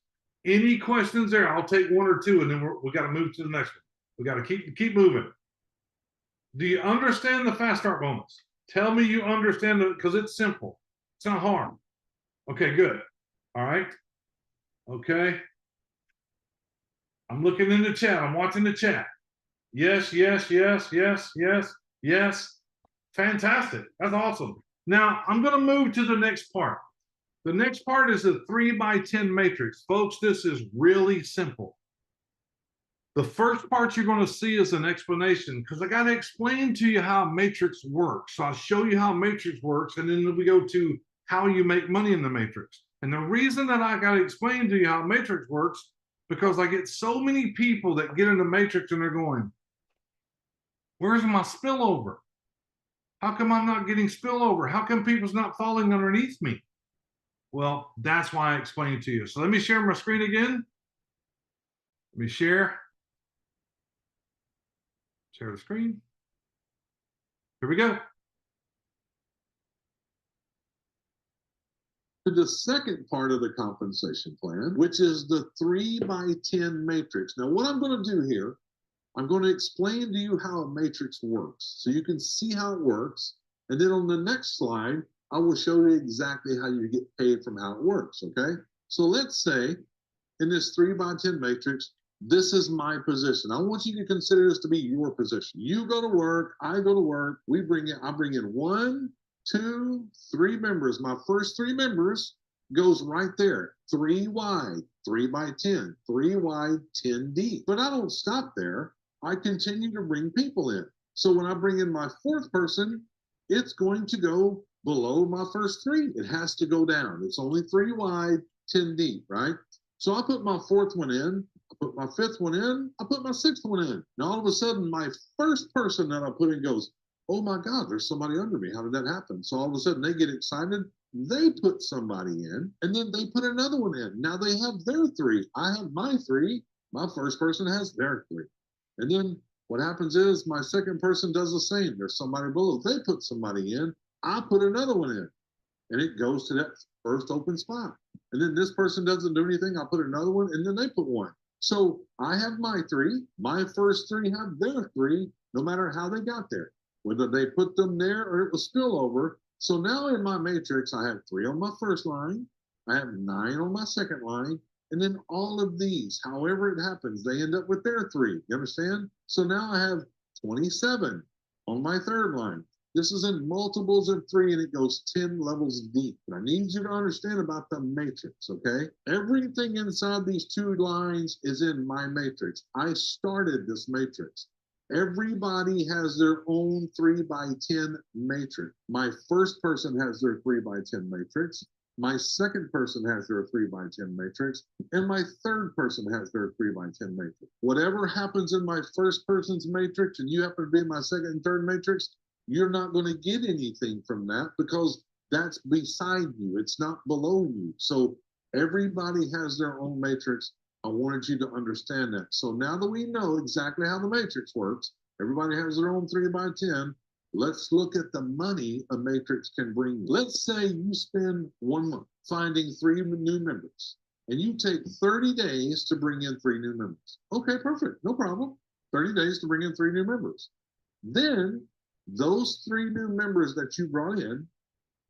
Any questions there? I'll take one or two, and then we got to move to the next one. We got to keep moving. Do you understand the fast start bonus? Tell me you understand it, because it's simple. It's not hard. Okay, good. All right. Okay. I'm looking in the chat. I'm watching the chat. Yes, yes, yes, yes, yes, yes. Fantastic. That's awesome. Now I'm going to move to the next part. The next part is a 3x10 matrix. Folks, this is really simple. The first part you're going to see is an explanation, because I got to explain to you how a matrix works. So I'll show you how a matrix works, and then we go to how you make money in the matrix. And the reason that I got to explain to you how a matrix works, because I get so many people that get in the matrix and they're going, where's my spillover? How come I'm not getting spillover? How come people's not falling underneath me? Well, that's why I explained to you. So let me share my screen again. Let me share. Share the screen. Here we go. To the second part of the compensation plan, which is the 3x10 matrix. Now, what I'm going to do here, I'm going to explain to you how a matrix works so you can see how it works. And then on the next slide, I will show you exactly how you get paid from how it works, okay? So let's say in this 3x10 matrix, this is my position. I want you to consider this to be your position. You go to work, I go to work, I bring in 1, 2, 3 members. My first 3 members goes right there, 3 wide, 3x10, 3 wide, 10 deep. But I don't stop there. I continue to bring people in. So when I bring in my 4th person, it's going to go below my first 3. It has to go down. It's only 3 wide, 10 deep, right? So I put my 4th one in, I put my 5th one in, I put my 6th one in. Now all of a sudden, my first person that I put in goes, oh my God, there's somebody under me. How did that happen? So all of a sudden they get excited. They put somebody in, and then they put another one in. Now they have their 3. I have my 3. My first person has their 3. And then what happens is my second person does the same. There's somebody below. They put somebody in. I put another one in, and it goes to that first open spot. And then this person doesn't do anything. I put another one, and then they put 1. So I have my 3. My first 3 have their 3, no matter how they got there. whether they put them there or it was spillover. So now in my matrix, I have 3 on my first line, I have 9 on my second line, and then all of these, however it happens, they end up with their 3. You understand? So now I have 27 on my third line. This is in multiples of 3 and it goes 10 levels deep. But I need you to understand about the matrix, okay? Everything inside these 2 lines is in my matrix. I started this matrix. Everybody has their own 3 by 10 matrix. My first person has their 3 by 10 matrix. My second person has their 3 by 10 matrix, and my third person has their 3 by 10 matrix. Whatever happens in my first person's matrix and you happen to be in my second and third matrix, you're not going to get anything from that because that's beside you. It's not below you. So everybody has their own matrix. I wanted you to understand that. So now that we know exactly how the matrix works, everybody has their own 3 by 10. Let's look at the money a matrix can bring. Let's say you spend 1 month finding 3 new members and you take 30 days to bring in 3 new members. Okay, perfect. No problem. 30 days to bring in 3 new members. Then those 3 new members that you brought in,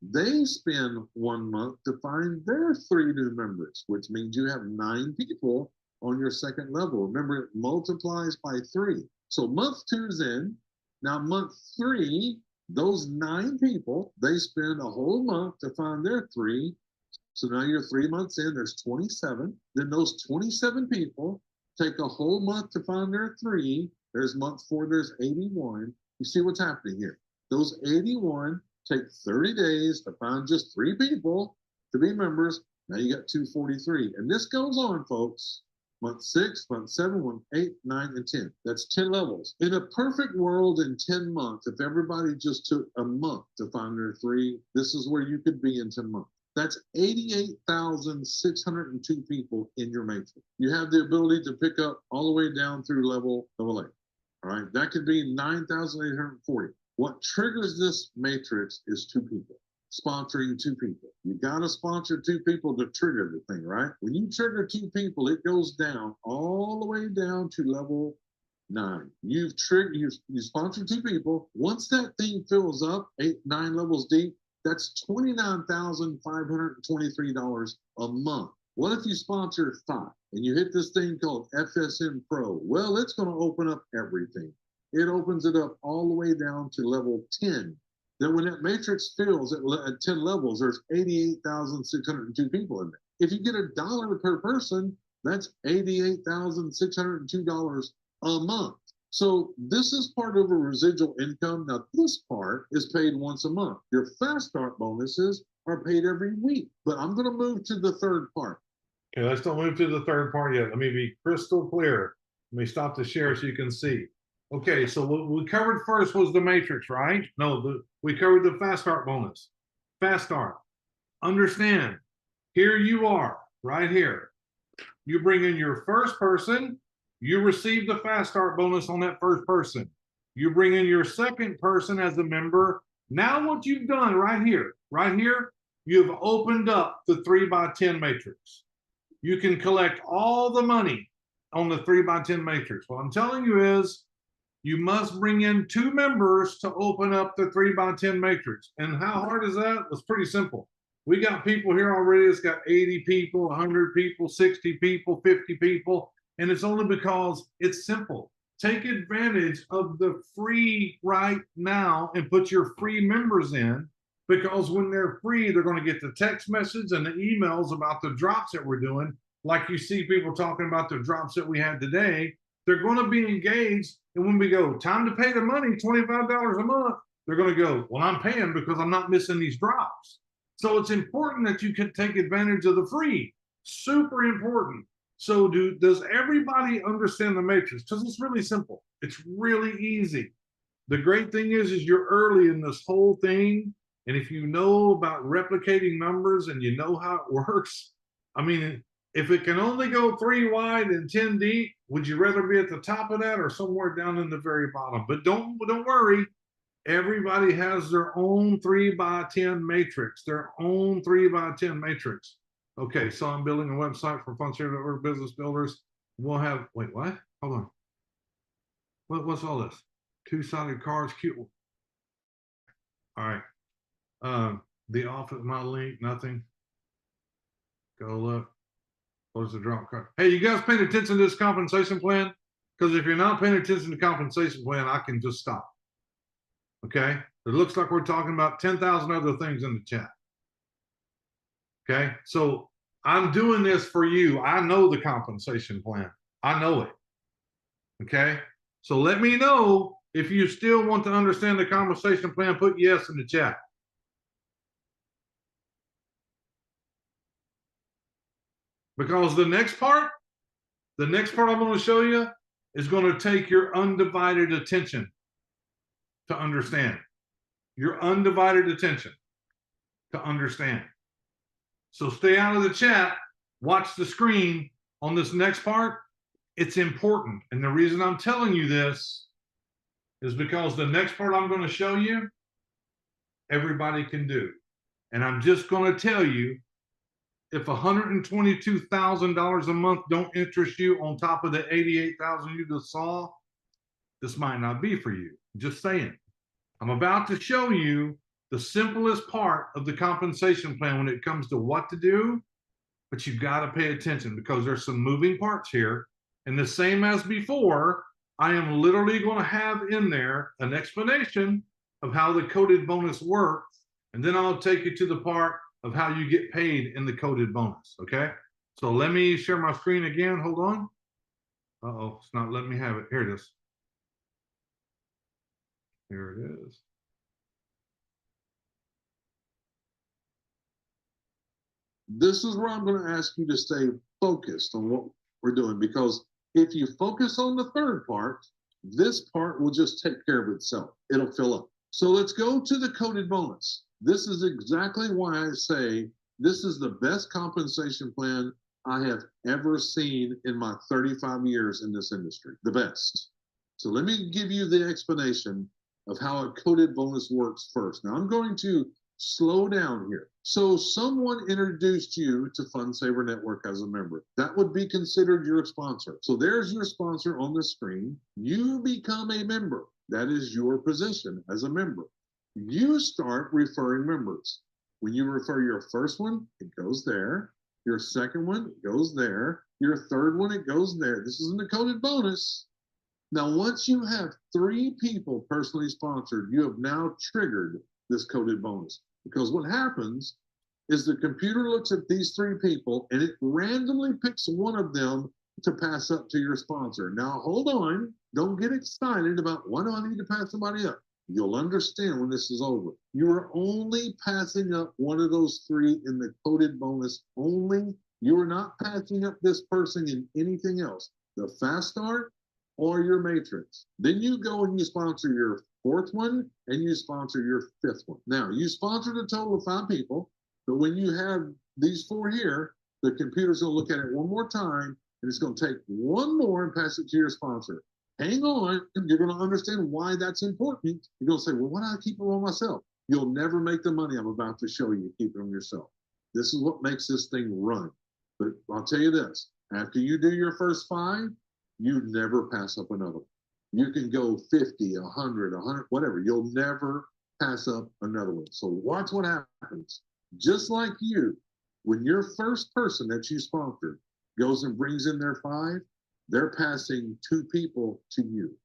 they spend 1 month to find their 3 new members, which means you have 9 people on your second level. Remember, it multiplies by 3. So month 2's in. Now month 3, those 9 people, they spend a whole month to find their 3. So now you're 3 months in, there's 27. Then those 27 people take a whole month to find their 3. There's month 4, there's 81. You see what's happening here. Those 81 take 30 days to find just 3 people to be members. Now you got 243. And this goes on, folks. Month 6, month 7, month 8, 9, and 10. That's 10 levels. In a perfect world in 10 months, if everybody just took a month to find their 3, this is where you could be in 10 months. That's 88,602 people in your matrix. You have the ability to pick up all the way down through level 8. All right, that could be 9,840. What triggers this matrix is 2 people. Sponsoring 2 people. You got to sponsor 2 people to trigger the thing, right? When you trigger 2 people, it goes down all the way down to level 9. You've triggered, you sponsor 2 people. Once that thing fills up 8, 9 levels deep, that's $29,523 a month. What if you sponsor 5 and you hit this thing called FSM Pro? Well, it's going to open up everything. It opens it up all the way down to level 10. Then when that matrix fills at 10 levels, there's 88,602 people in there. If you get $1 per person, that's $88,602 a month. So this is part of a residual income. Now this part is paid once a month. Your fast start bonuses are paid every week. But I'm going to move to the third part. Okay, let's don't move to the third part yet. Let me be crystal clear. Let me stop the share so you can see. Okay, so what we covered first was the matrix, right? No, we covered the fast start bonus. Fast start. Understand, here you are, right here. You bring in your first person, you receive the fast start bonus on that first person. You bring in your second person as a member. Now what you've done right here, you've opened up the 3 by 10 matrix. You can collect all the money on the 3 by 10 matrix. What I'm telling you is, you must bring in 2 members to open up the 3 by 10 matrix. And how hard is that? It's pretty simple. We got people here already that's got 80 people, 100 people, 60 people, 50 people. And it's only because it's simple. Take advantage of the free right now and put your free members in, because when they're free, they're going to get the text message and the emails about the drops that we're doing. Like you see people talking about the drops that we had today. They're going to be engaged. And when we go, time to pay the money, $25 a month, they're going to go, well, I'm paying because I'm not missing these drops. So it's important that you can take advantage of the free. Super important. So does everybody understand the matrix? Because it's really simple. It's really easy. The great thing is you're early in this whole thing. And if you know about replicating numbers and you know how it works, I mean, if it can only go 3 wide and 10 deep, would you rather be at the top of that or somewhere down in the very bottom? But don't worry. Everybody has their own 3 by 10 matrix, their own 3 by 10 matrix. Okay, so I'm building a website for Fun Saver Network business builders. We'll have, wait, what? Hold on. What's all this? 2-sided cards, cute. All right. The office, my link, nothing. Go look. Close the drop card. Hey, you guys paying attention to this compensation plan? Because if you're not paying attention to the compensation plan, I can just stop. Okay? It looks like we're talking about 10,000 other things in the chat. Okay? So I'm doing this for you. I know the compensation plan. I know it. Okay? So let me know if you still want to understand the compensation plan. Put yes in the chat. Because the next part I'm going to show you is going to take your undivided attention to understand. Your undivided attention to understand. So stay out of the chat. Watch the screen on this next part. It's important. And the reason I'm telling you this is because the next part I'm going to show you, everybody can do. And I'm just going to tell you, if $122,000 a month don't interest you on top of the $88,000 you just saw, this might not be for you. Just saying. I'm about to show you the simplest part of the compensation plan when it comes to what to do, but you've got to pay attention because there's some moving parts here. And the same as before, I am literally going to have in there an explanation of how the coded bonus works. And then I'll take you to the part of how you get paid in the coded bonus. Okay. So let me share my screen again. Hold on. Uh-oh, it's not letting me have it. Here it is. Here it is. This is where I'm going to ask you to stay focused on what we're doing, because if you focus on the third part, this part will just take care of itself. It'll fill up. So let's go to the coded bonus. This is exactly why I say this is the best compensation plan I have ever seen in my 35 years in this industry. The best. So let me give you the explanation of how a coded bonus works first. Now I'm going to slow down here. So someone introduced you to FundSaver Network as a member. That would be considered your sponsor. So there's your sponsor on the screen. You become a member. That is your position as a member. You start referring members. When you refer your first one, it goes there. Your second one, it goes there. Your third one, it goes there. This is a coded bonus. Now, once you have 3 people personally sponsored, you have now triggered this coded bonus. Because what happens is the computer looks at these 3 people and it randomly picks one of them to pass up to your sponsor. Now, hold on. Don't get excited about, why do I need to pass somebody up? You'll understand when this is over. You are only passing up one of those 3 in the coded bonus only. You are not passing up this person in anything else. The fast start or your matrix. Then you go and you sponsor your 4th one and you sponsor your 5th one. Now, you sponsored a total of 5 people, but when you have these 4 here, the computer's going to look at it one more time and it's going to take one more and pass it to your sponsor. Hang on, you're going to understand why that's important. You're going to say, well, why do I keep them on myself? You'll never make the money I'm about to show you keeping them yourself. This is what makes this thing run. But I'll tell you this, after you do your first 5, you never pass up another one. You can go 50, 100, whatever. You'll never pass up another one. So watch what happens. Just like you, when your first person that you sponsored goes and brings in their 5, they're passing 2 people to you.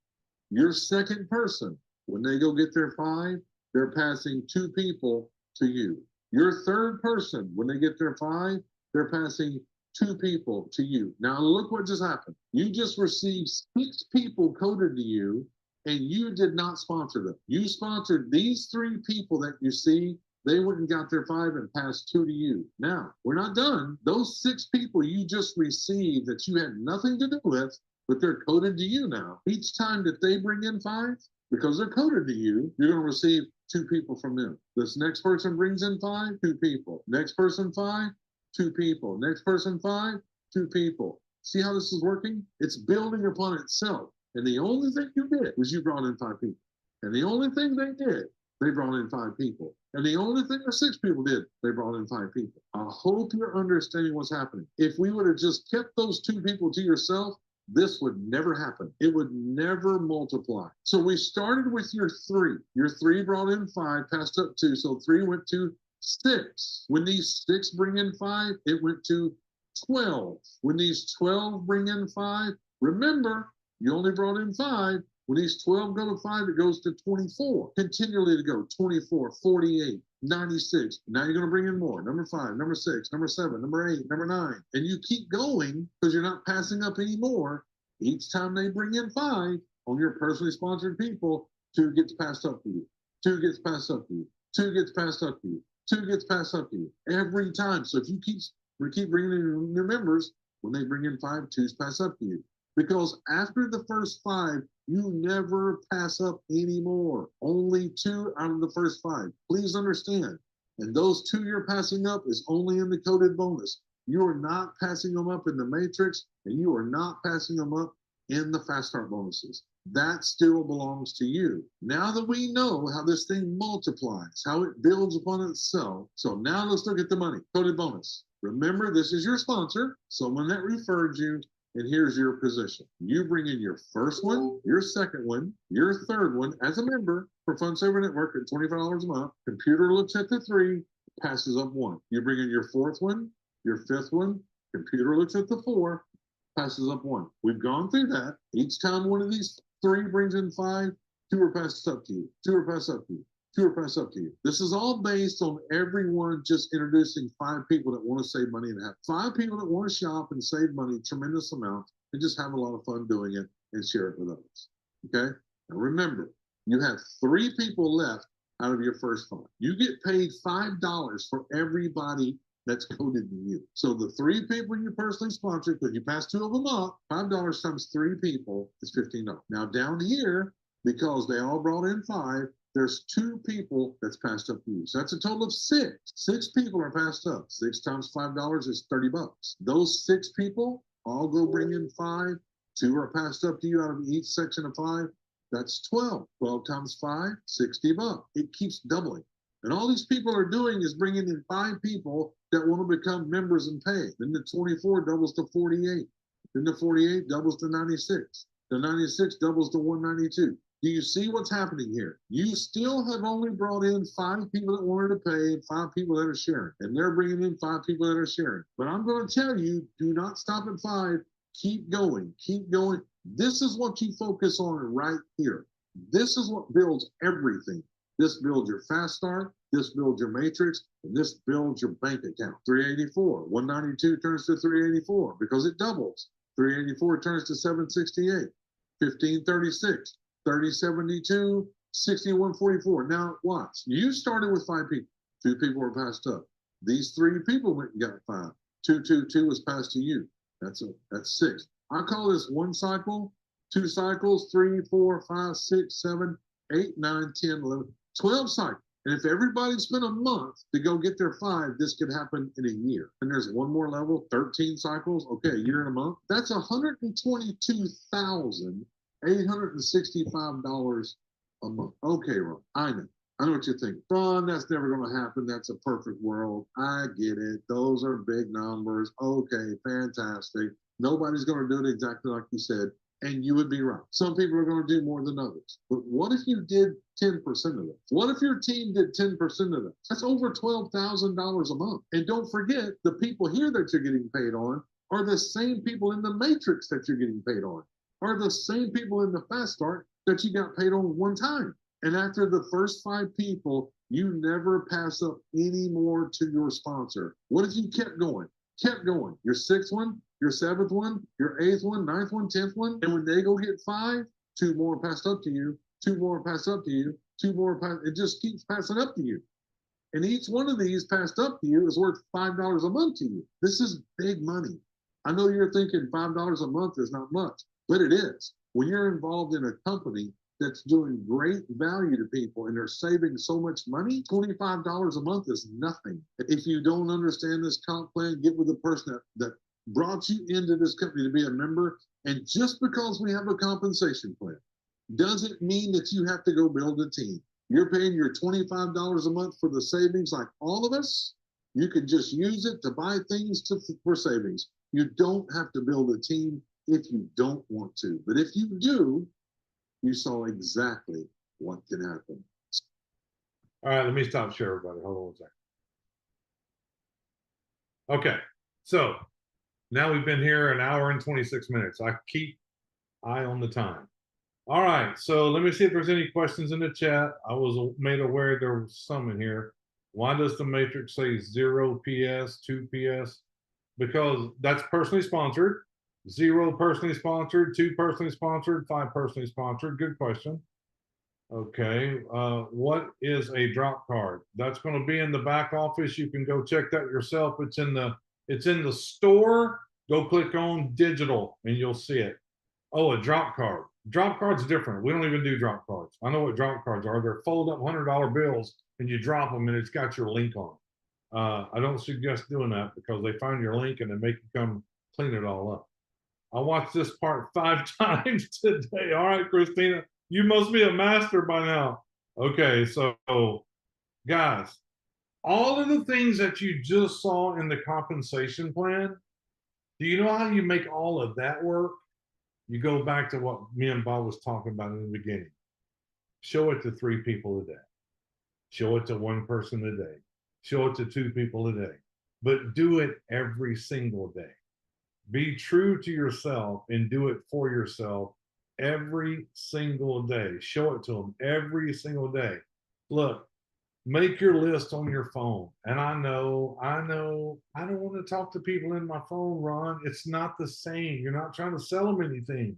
Your second person, when they go get their 5, they're passing 2 people to you. Your third person, when they get their 5, they're passing 2 people to you. Now look what just happened. You just received 6 people coded to you and you did not sponsor them. You sponsored these 3 people that you see. They went and got their 5 and passed 2 to you. Now, we're not done. Those 6 people you just received that you had nothing to do with, but they're coded to you now. Each time that they bring in 5, because they're coded to you, you're going to receive 2 people from them. This next person brings in 5, 2 people. Next person 5, 2 people. Next person 5, 2 people. See how this is working? It's building upon itself. And the only thing you did was you brought in 5 people. And the only thing they did, they brought in 5 people. And the only thing the 6 people did, they brought in 5 people. I hope you're understanding what's happening. If we would have just kept those 2 people to yourself, this would never happen. It would never multiply. So we started with your 3. Your 3 brought in 5, passed up 2. So 3 went to 6. When these 6 bring in 5, it went to 12. When these 12 bring in 5, remember, you only brought in 5. When these 12 go to 5, it goes to 24. Continually to go, 24, 48, 96. Now you're going to bring in more. Number 5, number 6, number 7, number 8, number 9. And you keep going because you're not passing up anymore. Each time they bring in 5 on your personally sponsored people, 2 gets passed up to you. 2 gets passed up to you. 2 gets passed up to you. 2 gets passed up to you every time. So if you keep bringing in your members, when they bring in 5, 2's pass up to you. Because after the first 5, you never pass up anymore. Only 2 out of the first 5. Please understand. And those 2 you're passing up is only in the coded bonus. You are not passing them up in the matrix, and you are not passing them up in the fast start bonuses. That still belongs to you. Now that we know how this thing multiplies, how it builds upon itself, so now let's look at the money. Coded bonus. Remember, this is your sponsor, someone that referred you, and here's your position. You bring in your first one, your second one, your third one as a member for Fun Saver Network at $25 a month. Computer looks at the 3, passes up 1. You bring in your fourth one, your fifth one, computer looks at the 4, passes up 1. We've gone through that. Each time one of these 3 brings in 5, 2 are passed up to you, 2 are passed up to you, 2 are passed up to you. This is all based on everyone just introducing 5 people that want to save money and have 5 people that want to shop and save money, tremendous amounts, and just have a lot of fun doing it and share it with others. Okay? Now remember, you have 3 people left out of your first 5. You get paid $5 for everybody that's coded to you. So the 3 people you personally sponsored, because you passed 2 of them up, $5 times 3 people is $15. Now down here, because they all brought in 5, there's 2 people that's passed up to you. So that's a total of 6. 6 people are passed up. 6 times $5 is $30. Those 6 people all go bring in 5. 2 are passed up to you out of each section of 5. That's 12. 12 times 5, $60. It keeps doubling. And all these people are doing is bringing in 5 people that want to become members and pay. Then the 24 doubles to 48. Then the 48 doubles to 96. The 96 doubles to 192. Do you see what's happening here? You still have only brought in 5 people that wanted to pay and 5 people that are sharing. And they're bringing in 5 people that are sharing. But I'm going to tell you, do not stop at 5. Keep going. Keep going. This is what you focus on right here. This is what builds everything. This builds your fast start. This builds your matrix. And this builds your bank account. 384. 192 turns to 384 because it doubles. 384 turns to 768. 1536. 3072, 6144. Now watch. You started with 5 people. 2 people were passed up. These 3 people went and got 5. 222 was passed to you. That's 6. I call this 1 cycle, 2 cycles, 3, 4, 5, 6, 7, 8, 9, 10, 11, 12 cycles. And if everybody spent a month to go get their 5, this could happen in a year. And there's one more level, 13 cycles. Okay, a year and a month. That's $122,865 a month. Okay, Ron, I know what you're thinking. Ron, that's never going to happen. That's a perfect world. I get it. Those are big numbers. Okay, fantastic. Nobody's going to do it exactly like you said. And you would be right. Some people are going to do more than others. But what if you did 10% of that? What if your team did 10% of that? That's over $12,000 a month. And don't forget, the people here that you're getting paid on are the same people in the matrix that you're getting paid on, are the same people in the fast start that you got paid on one time. And after the first 5 people, you never pass up any more to your sponsor. What if you kept going? Kept going. Your 6th one, your 7th one, your 8th one, 9th one, 10th one. And when they go get 5, 2 more passed up to you, 2 more passed up to you, 2 more it just keeps passing up to you. And each one of these passed up to you is worth $5 a month to you. This is big money. I know you're thinking $5 a month is not much, but it is. When you're involved in a company that's doing great value to people and they're saving so much money, $25 a month is nothing. If you don't understand this comp plan, get with the person that brought you into this company to be a member. And just because we have a compensation plan doesn't mean that you have to go build a team. You're paying your $25 a month for the savings like all of us. You can just use it to buy things for savings. You don't have to build a team if you don't want to. But if you do, you saw exactly what can happen. All right, let me stop share everybody. Hold on one second. Okay, so now we've been here an hour and 26 minutes. I keep eye on the time. All right, so let me see if there's any questions in the chat. I was made aware there was some in here. Why does the matrix say 0 PS, 2 PS? Because that's personally sponsored. 0 personally sponsored, 2 personally sponsored, 5 personally sponsored. Good question. Okay, what is a drop card? That's going to be in the back office. You can go check that yourself. It's in the store. Go click on digital and you'll see it. Oh, a drop card. Drop card's different. We don't even do drop cards. I know what drop cards are. They're fold up $100 bills and you drop them and it's got your link on it. I don't suggest doing that because they find your link and they make you come clean it all up. I watched this part 5 times today. All right, Christina, you must be a master by now. Okay, so guys, all of the things that you just saw in the compensation plan, do you know how you make all of that work? You go back to what me and Bob was talking about in the beginning. Show it to 3 people a day. Show it to 1 person a day. Show it to 2 people a day. But do it every single day. Be true to yourself and do it for yourself every single day. Show it to them every single day. Look, make your list on your phone. And I know, I don't want to talk to people in my phone, Ron. It's not the same. You're not trying to sell them anything.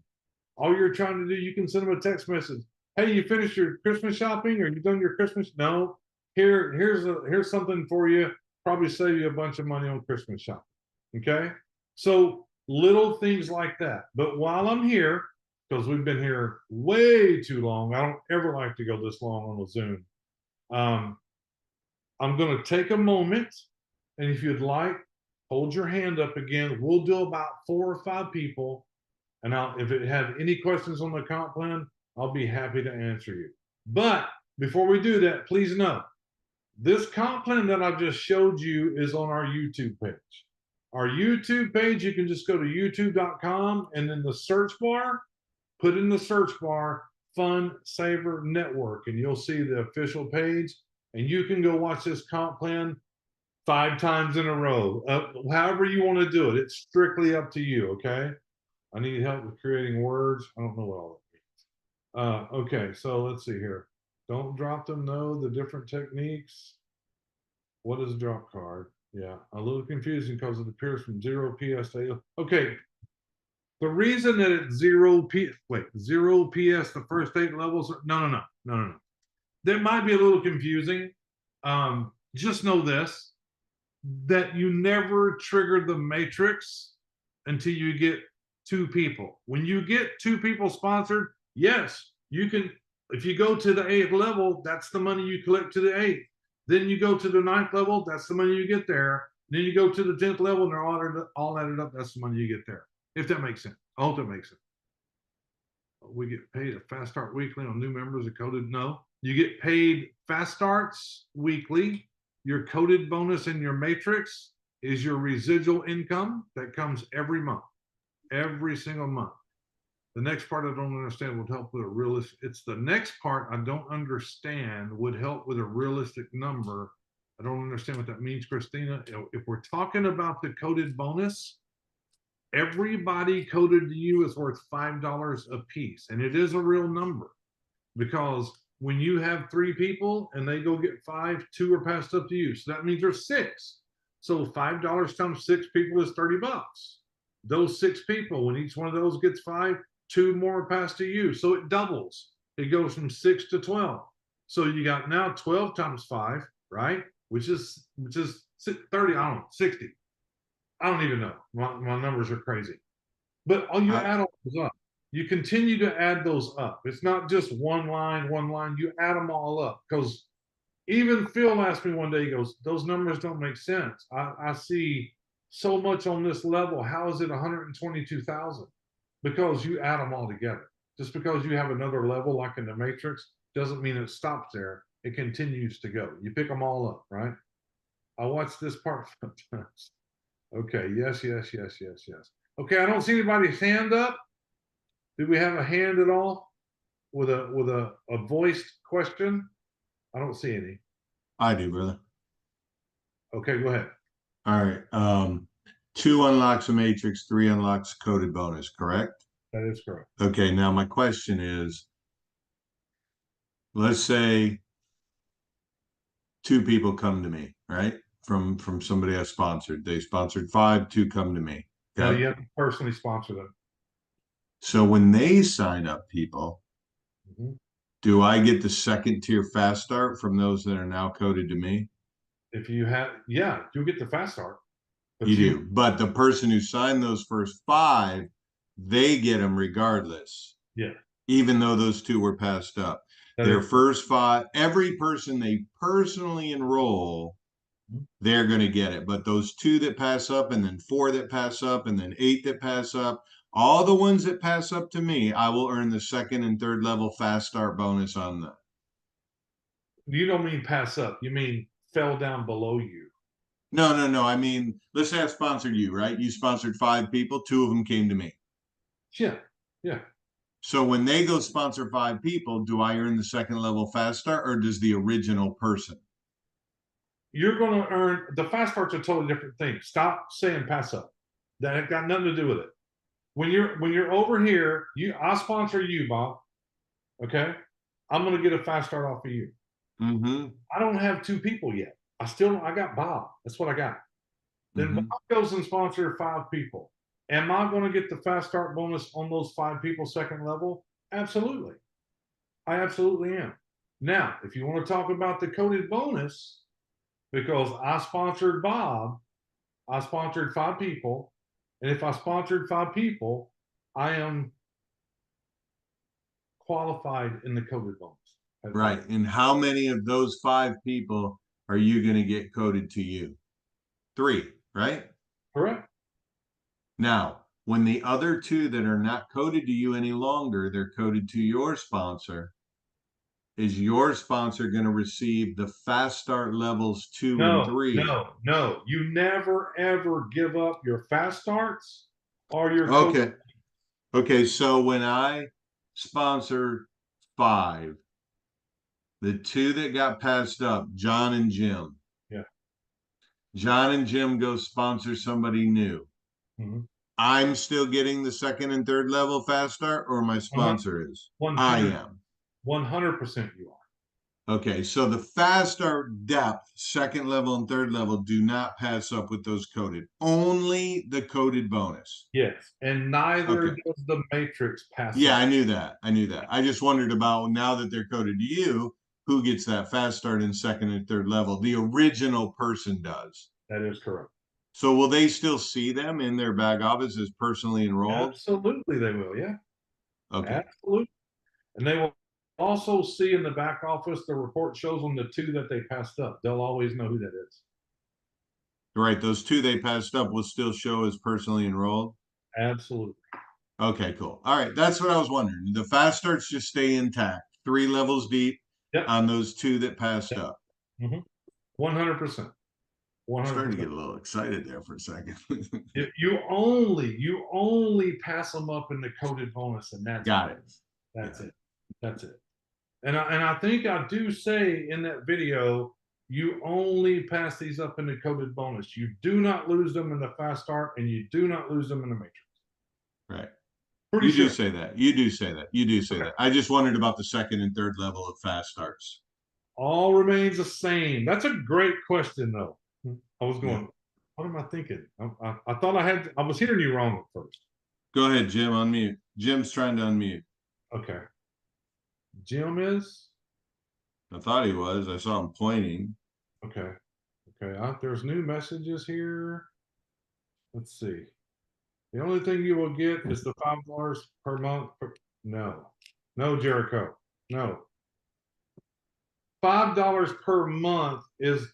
All you're trying to do, you can send them a text message. Hey, you finished your Christmas shopping or you done your Christmas? No. Here's something for you. Probably save you a bunch of money on Christmas shopping. Okay. So little things like that. But while I'm here, because we've been here way too long, I don't ever like to go this long on a Zoom. I'm going to take a moment, and if you'd like, hold your hand up again. We'll do about 4 or 5 people, and if it have any questions on the comp plan, I'll be happy to answer you. But before we do that, please know, this comp plan that I just showed you is on our YouTube page. Our YouTube page, you can just go to youtube.com and in the search bar, put in the search bar, Fund Saver Network, and you'll see the official page. And you can go watch this comp plan 5 times in a row. However you want to do it, it's strictly up to you, okay? I need help with creating words. I don't know what all that means. Okay, so let's see here. Don't drop them, know the different techniques. What is a drop card? Yeah, a little confusing because it appears from 0 PS to 8. Okay, the reason that it's 0 PS, the first 8 levels, no. That might be a little confusing. Just know this, that you never trigger the matrix until you get 2 people. When you get 2 people sponsored, yes, you can, if you go to the 8th level, that's the money you collect to the 8th. Then you go to the 9th level, that's the money you get there. Then you go to the 10th level and they're all added up, that's the money you get there. If that makes sense. I hope that makes sense. We get paid a fast start weekly on new members of coded. No, you get paid fast starts weekly. Your coded bonus in your matrix is your residual income that comes every month, every single month. The next part I don't understand would help with a realistic. It's the next part I don't understand would help with a realistic number. I don't understand what that means, Christina. If we're talking about the coded bonus, everybody coded to you is worth $5 a piece. And it is a real number because when you have 3 people and they go get 5, 2 are passed up to you. So that means there's 6. So $5 times 6 people is $30. Those 6 people, when each one of those gets 5, 2 more are passed to you. So it doubles. It goes from 6 to 12. So you got now 12 times 5, right? Which is 30, I don't know, 60. I don't even know. My numbers are crazy. But you add all those up. You continue to add those up. It's not just one line. You add them all up. Because even Phil asked me one day, he goes, those numbers don't make sense. I see so much on this level. How is it 122,000? Because you add them all together. Just because you have another level like in the matrix doesn't mean it stops there. It continues to go. You pick them all up, right? I watched this part sometimes. Okay, yes. Okay, I don't see anybody's hand up. Do we have a hand at all with a voiced question? I don't see any. I do, brother. Okay, go ahead. All right. 2 unlocks a matrix, 3 unlocks a coded bonus, correct? That is correct. Okay, now my question is, let's say 2 people come to me, right? From somebody I sponsored. They sponsored 5, 2 come to me. Now Okay. you have to personally sponsor them. So when they sign up people, Mhm. do I get the second tier fast start from those that are now coded to me? If you have, yeah, you'll get the fast start. But You do. But the person who signed those first 5, they get them regardless. Yeah. Even though those 2 were passed up. That Their is- first 5, every person they personally enroll, they're going to get it. But those 2 that pass up, and then 4 that pass up, and then 8 that pass up, all the ones that pass up to me, I will earn the 2nd and 3rd level fast start bonus on them. You don't mean pass up. You mean fell down below you. No. I mean, let's say I sponsored you, right? You sponsored 5 people, 2 of them came to me. Yeah. Yeah. So when they go sponsor 5 people, do I earn the 2nd level fast start, or does the original person? You're going to earn the fast start's a totally different thing. Stop saying pass up. That ain't got nothing to do with it. When you're over here, I sponsor you, Bob. Okay, I'm going to get a fast start off of you. Mm-hmm. I don't have 2 people yet. I got Bob. That's what I got. Then Bob goes and sponsors 5 people. Am I going to get the fast start bonus on those 5 people 2nd level? Absolutely. I absolutely am. Now, if you want to talk about the coded bonus, because I sponsored Bob, I sponsored 5 people. And if I sponsored 5 people, I am qualified in the coded bonus. Right. And how many of those 5 people are you going to get coded to you? 3, right? Correct. Now, when the other 2 that are not coded to you any longer, they're coded to your sponsor. Is your sponsor going to receive the fast start levels 2 and 3? No. You never ever give up your fast starts or your Okay. Okay. So when I sponsor 5, the 2 that got passed up, John and Jim. Yeah. John and Jim go sponsor somebody new. Mhm. I'm still getting the 2nd and 3rd level fast start, or my sponsor is? 100, I am. 100% you are. Okay, so the fast start depth, 2nd level and 3rd level, do not pass up with those coded. Only the coded bonus. Yes, and neither Okay. does the matrix pass. Yeah, up. I knew that. I just wondered about, now that they're coded to you, who gets that fast start in 2nd and 3rd level? The original person does. That is correct. So will they still see them in their back office as personally enrolled? Absolutely, they will. Yeah. Okay. Absolutely. And they will also see in the back office the report shows them the 2 that they passed up. They'll always know who that is. Right. Those 2 they passed up will still show as personally enrolled. Absolutely. Okay, cool. All right. That's what I was wondering. The fast starts just stay intact, 3 levels deep on those 2 that passed up. 100%. I'm starting to get a little excited there for a second. You only pass them up in the coded bonus, and that's Got it. That's it. That's it. And I think I do say in that video, you only pass these up in the coded bonus. You do not lose them in the fast start, and you do not lose them in the matrix. Right. Pretty You sure. do say that. You do say that. You do say Okay. that. I just wondered about the 2nd and 3rd level of fast starts. All remains the same. That's a great question, though. I was going, what am I thinking? I thought I was hearing you wrong at first. Go ahead, Jim. Unmute. Jim's trying to unmute. Okay. Jim is? I thought he was. I saw him pointing. Okay. Okay. There's new messages here. Let's see. The only thing you will get is the $5 per month. No, Jericho. No. $5 per month is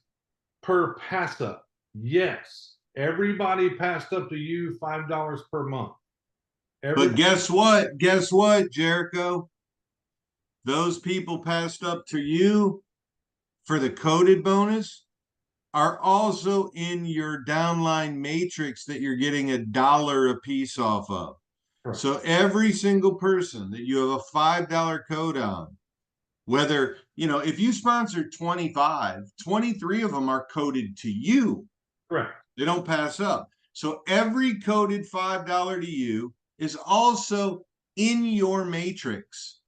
per pass up. Yes. Everybody passed up to you $5 per month. But guess what? Guess what, Jericho? Those people passed up to you for the coded bonus. are also in your downline matrix that you're getting $1 a piece off of. Correct. So every single person that you have a $5 code on, whether, if you sponsor 25, 23 of them are coded to you. Correct. They don't pass up. So every coded $5 to you is also in your matrix.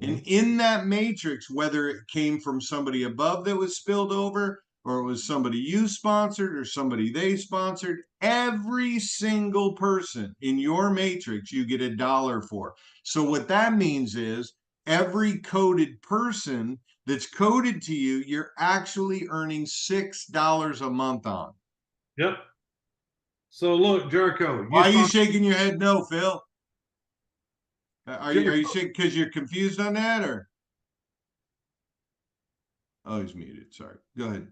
And in that matrix, whether it came from somebody above that was spilled over, or it was somebody you sponsored or somebody they sponsored, every single person in your matrix you get $1 for. So what that means is every coded person that's coded to you, you're actually earning $6 a month on. Yep. So look, Jericho. Why are you shaking your head no, Phil? Are you shaking because you're confused on that, or? Oh, he's muted. Sorry. Go ahead.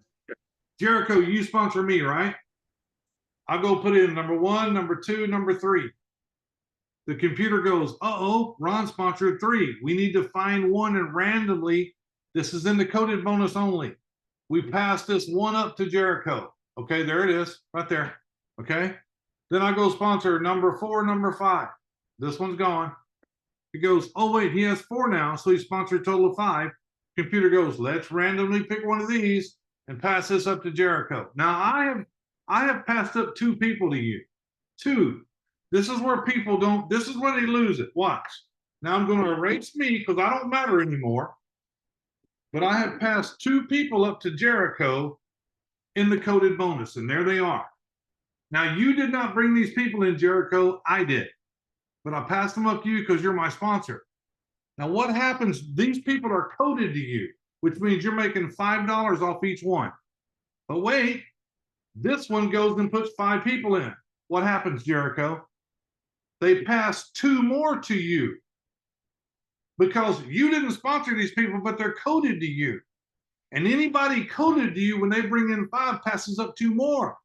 Jericho, you sponsor me, right? I'll go put in number 1, number 2, number 3. The computer goes, uh-oh, Ron sponsored 3. We need to find one, and randomly, this is in the coded bonus only. We pass this one up to Jericho. Okay, there it is, right there. Okay. Then I go sponsor number 4, number 5. This one's gone. He goes, oh wait, he has 4 now, so he sponsored a total of 5. Computer goes, let's randomly pick one of these and pass this up to Jericho. Now I have passed up 2 people to you. 2. This is where people don't, this is where they lose it. Watch. Now I'm going to erase me because I don't matter anymore. But I have passed 2 people up to Jericho in the coded bonus, and there they are. Now you did not bring these people in, Jericho. I did. But I passed them up to you because you're my sponsor. Now what happens? These people are coded to you, which means you're making $5 off each one. But wait, this one goes and puts 5 people in. What happens, Jericho? They pass 2 more to you because you didn't sponsor these people, but they're coded to you. And anybody coded to you, when they bring in 5, passes up 2 more.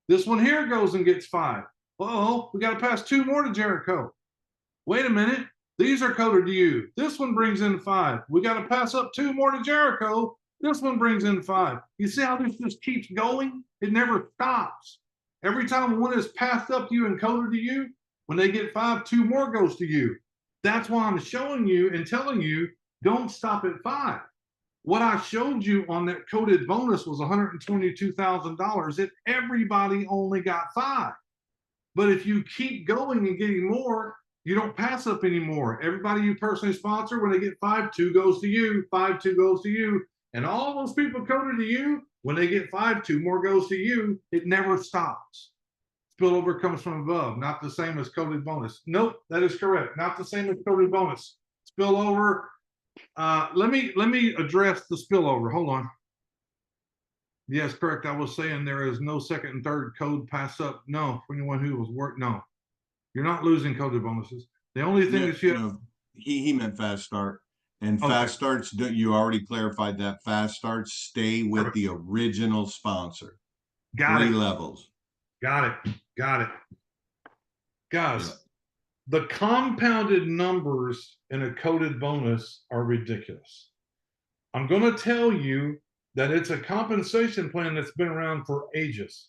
This one here goes and gets 5. Uh-oh, we got to pass 2 more to Jericho. Wait a minute, these are coded to you. This one brings in 5. We got to pass up 2 more to Jericho. This one brings in 5. You see how this just keeps going? It never stops. Every time one is passed up to you and coded to you, when they get 5, 2 more goes to you. That's why I'm showing you and telling you, don't stop at 5. What I showed you on that coded bonus was $122,000 if everybody only got 5. But if you keep going and getting more, you don't pass up anymore. Everybody you personally sponsor, when they get 5, 2 goes to you, 5, 2 goes to you. And all those people coded to you, when they get 5, 2 more goes to you. It never stops. Spillover comes from above, not the same as coded bonus. Nope, that is correct. Not the same as coded bonus. Spillover. Let me address the spillover. Hold on. Yes, correct. I was saying there is no second and third code pass up. No, for anyone who was work. No, you're not losing coded bonuses. The only thing that you have, he meant fast start, and fast starts. You already clarified that fast starts stay with the original sponsor. Got 3 it. levels. Got it. Guys, the compounded numbers in a coded bonus are ridiculous. I'm going to tell you that it's a compensation plan that's been around for ages,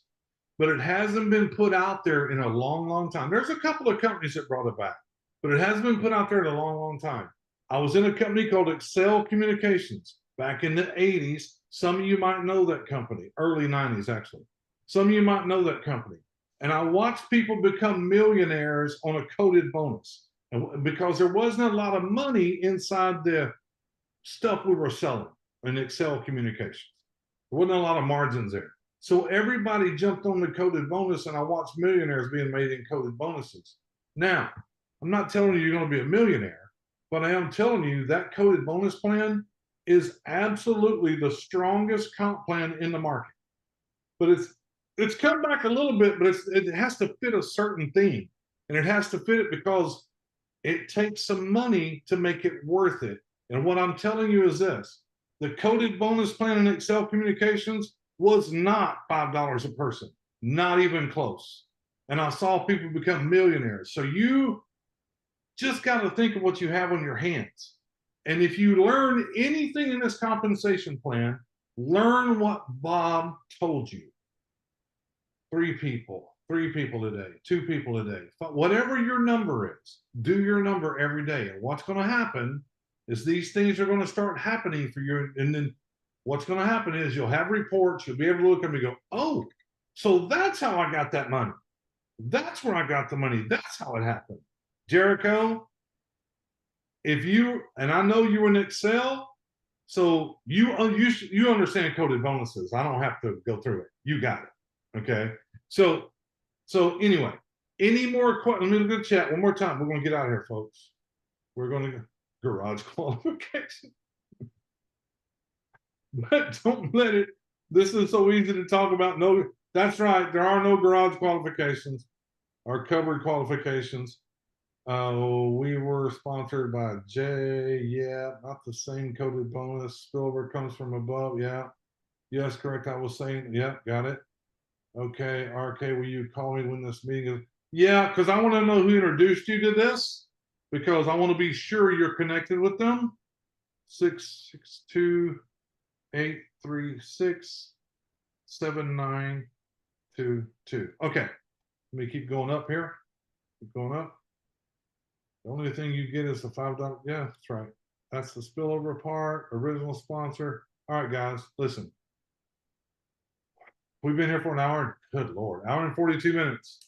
but it hasn't been put out there in a long, long time. There's a couple of companies that brought it back, but it hasn't been put out there in a long, long time. I was in a company called Excel Communications back in the 80s. Some of you might know that company, early 90s, actually. Some of you might know that company. And I watched people become millionaires on a coded bonus, and because there wasn't a lot of money inside the stuff we were selling in Excel Communications. There wasn't a lot of margins there. So everybody jumped on the coded bonus, and I watched millionaires being made in coded bonuses. Now, I'm not telling you you're going to be a millionaire, but I am telling you that coded bonus plan is absolutely the strongest comp plan in the market. But it's come back a little bit, but it has to fit a certain theme. And it has to fit it because it takes some money to make it worth it. And what I'm telling you is this: the coded bonus plan in Excel Communications was not $5 a person, not even close. And I saw people become millionaires. So you just got to think of what you have on your hands. And if you learn anything in this compensation plan, Learn what Bob told you. 3 people today, 2 people a day, whatever your number is, do your number every day. And what's going to happen is these things are going to start happening for you. And then what's going to happen is you'll have reports, you'll be able to look at them and go, oh, so that's how I got that money. That's where I got the money. That's how it happened. Jericho, if you, and I know you in Excel, so you understand coded bonuses. I don't have to go through it. You got it. Okay. So anyway, any more questions? Let me look at the chat one more time. We're going to get out of here, folks. We're going to garage qualification. But don't let it, this is so easy to talk about. No, that's right. There are no garage qualifications or covered qualifications. We were sponsored by Jay. Yeah, not the same coded bonus. Spillover comes from above. Yeah. Yes, correct. I was saying, yeah, got it. Okay, RK, will you call me when this meeting is? Yeah, because I want to know who introduced you to this, because I want to be sure you're connected with them. 662-836-7922. Okay, let me keep going up here. Keep going up. The only thing you get is the $5. Yeah, that's right. That's the spillover part, original sponsor. All right, guys, listen. We've been here for an hour. Good Lord, hour and 42 minutes.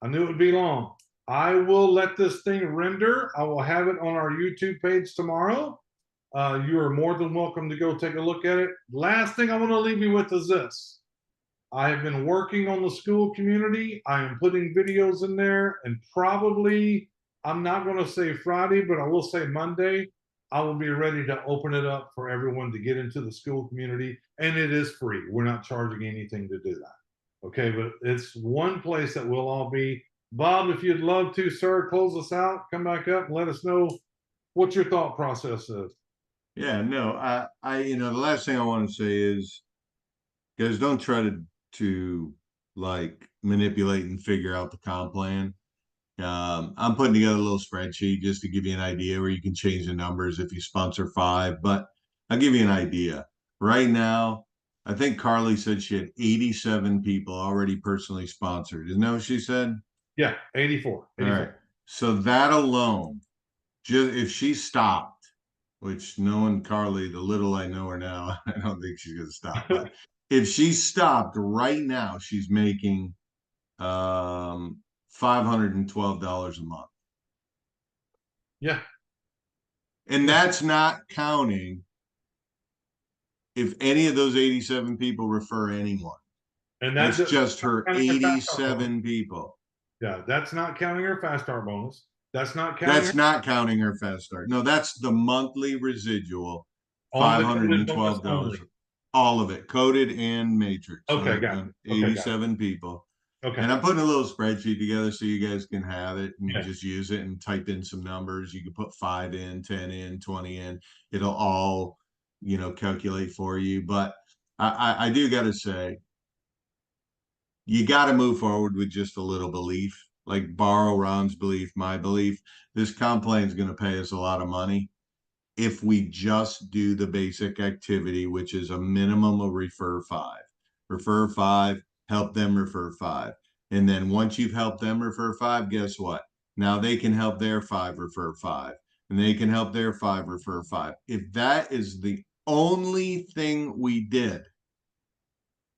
I knew it would be long. I will let this thing render. I will have it on our YouTube page tomorrow. You are more than welcome to go take a look at it. Last thing I want to leave you with is this. I have been working on the school community. I am putting videos in there, and probably, I'm not going to say Friday, but I will say Monday, I will be ready to open it up for everyone to get into the school community. And it is free. We're not charging anything to do that. Okay, but it's one place that we'll all be. Bob, if you'd love to, sir, close us out, come back up and let us know what your thought process is. Yeah, no, the last thing I want to say is, guys, don't try to like manipulate and figure out the comp plan. I'm putting together a little spreadsheet just to give you an idea where you can change the numbers if you sponsor 5, but I'll give you an idea. Right now, I think Carly said she had 87 people already personally sponsored. Isn't that what she said? Yeah, 84. All right. So that alone, just if she stopped, which knowing Carly, the little I know her now, I don't think she's going to stop. But if she stopped right now, she's making $512 a month. Yeah. And that's not counting if any of those 87 people refer anyone. And that's just her 87 people. Yeah, that's not counting her fast start bonus. That's not counting. That's not counting her fast start. No, that's the monthly residual, $512. All of it, coded and matrix. Okay, got it. 87 people. Okay. And I'm putting a little spreadsheet together so you guys can have it and just use it and type in some numbers. You can put 5 in, 10 in, 20 in. It'll all, calculate for you. But I do got to say, you got to move forward with just a little belief, like borrow Ron's belief, my belief. This comp plan is going to pay us a lot of money if we just do the basic activity, which is a minimum of refer 5. Refer 5, help them refer 5. And then once you've helped them refer 5, guess what? Now they can help their 5 refer 5. And they can help their 5 refer 5. If that is the only thing we did,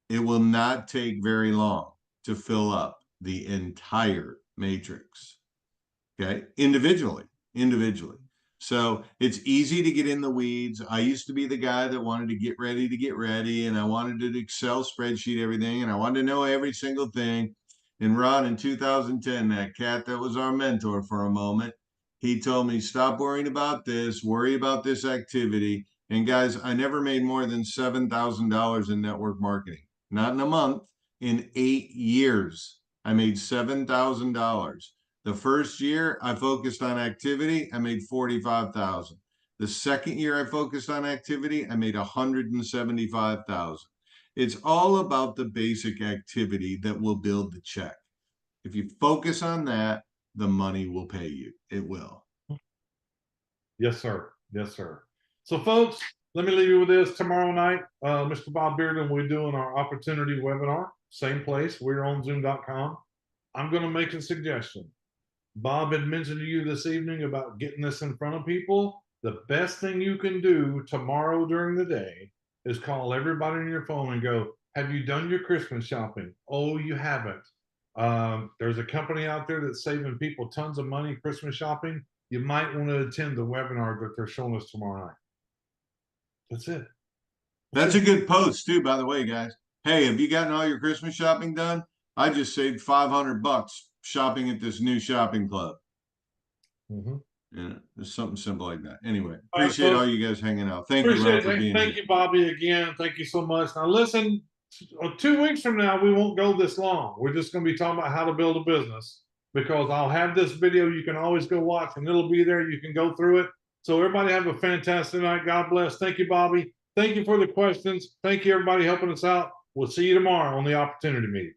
it will not take very long to fill up the entire matrix. Okay, individually. So it's easy to get in the weeds. I used to be the guy that wanted to get ready, and I wanted to Excel spreadsheet everything, and I wanted to know every single thing. And Ron, in 2010, that cat that was our mentor for a moment, he told me, stop worrying about this, worry about this activity. And guys, I never made more than $7,000 in network marketing. Not in a month, in 8 years. I made $7,000. The first year I focused on activity, I made $45,000. The second year I focused on activity, I made $175,000. It's all about the basic activity that will build the check. If you focus on that, the money will pay you. It will. Yes, sir. Yes, sir. So folks, let me leave you with this. Tomorrow night, Mr. Bob Bearden will be doing our opportunity webinar. Same place. We're on Zoom.com. I'm going to make a suggestion. Bob had mentioned to you this evening about getting this in front of people. The best thing you can do tomorrow during the day is call everybody on your phone and go, have you done your Christmas shopping? Oh, you haven't. There's a company out there that's saving people tons of money Christmas shopping. You might want to attend the webinar that they're showing us tomorrow night. That's it. That's a good post too, by the way, guys. Hey, have you gotten all your Christmas shopping done? I just saved $500 shopping at this new shopping club. Mm-hmm. Yeah, it's something simple like that. Anyway, appreciate all you guys hanging out. Thank you, Ron, Appreciate for it. being Thank here. you, Bobby, again. Thank you so much. Now, listen, 2 weeks from now, we won't go this long. We're just going to be talking about how to build a business, because I'll have this video you can always go watch, and it'll be there. You can go through it. So everybody have a fantastic night. God bless. Thank you, Bobby. Thank you for the questions. Thank you, everybody, helping us out. We'll see you tomorrow on the Opportunity Meeting.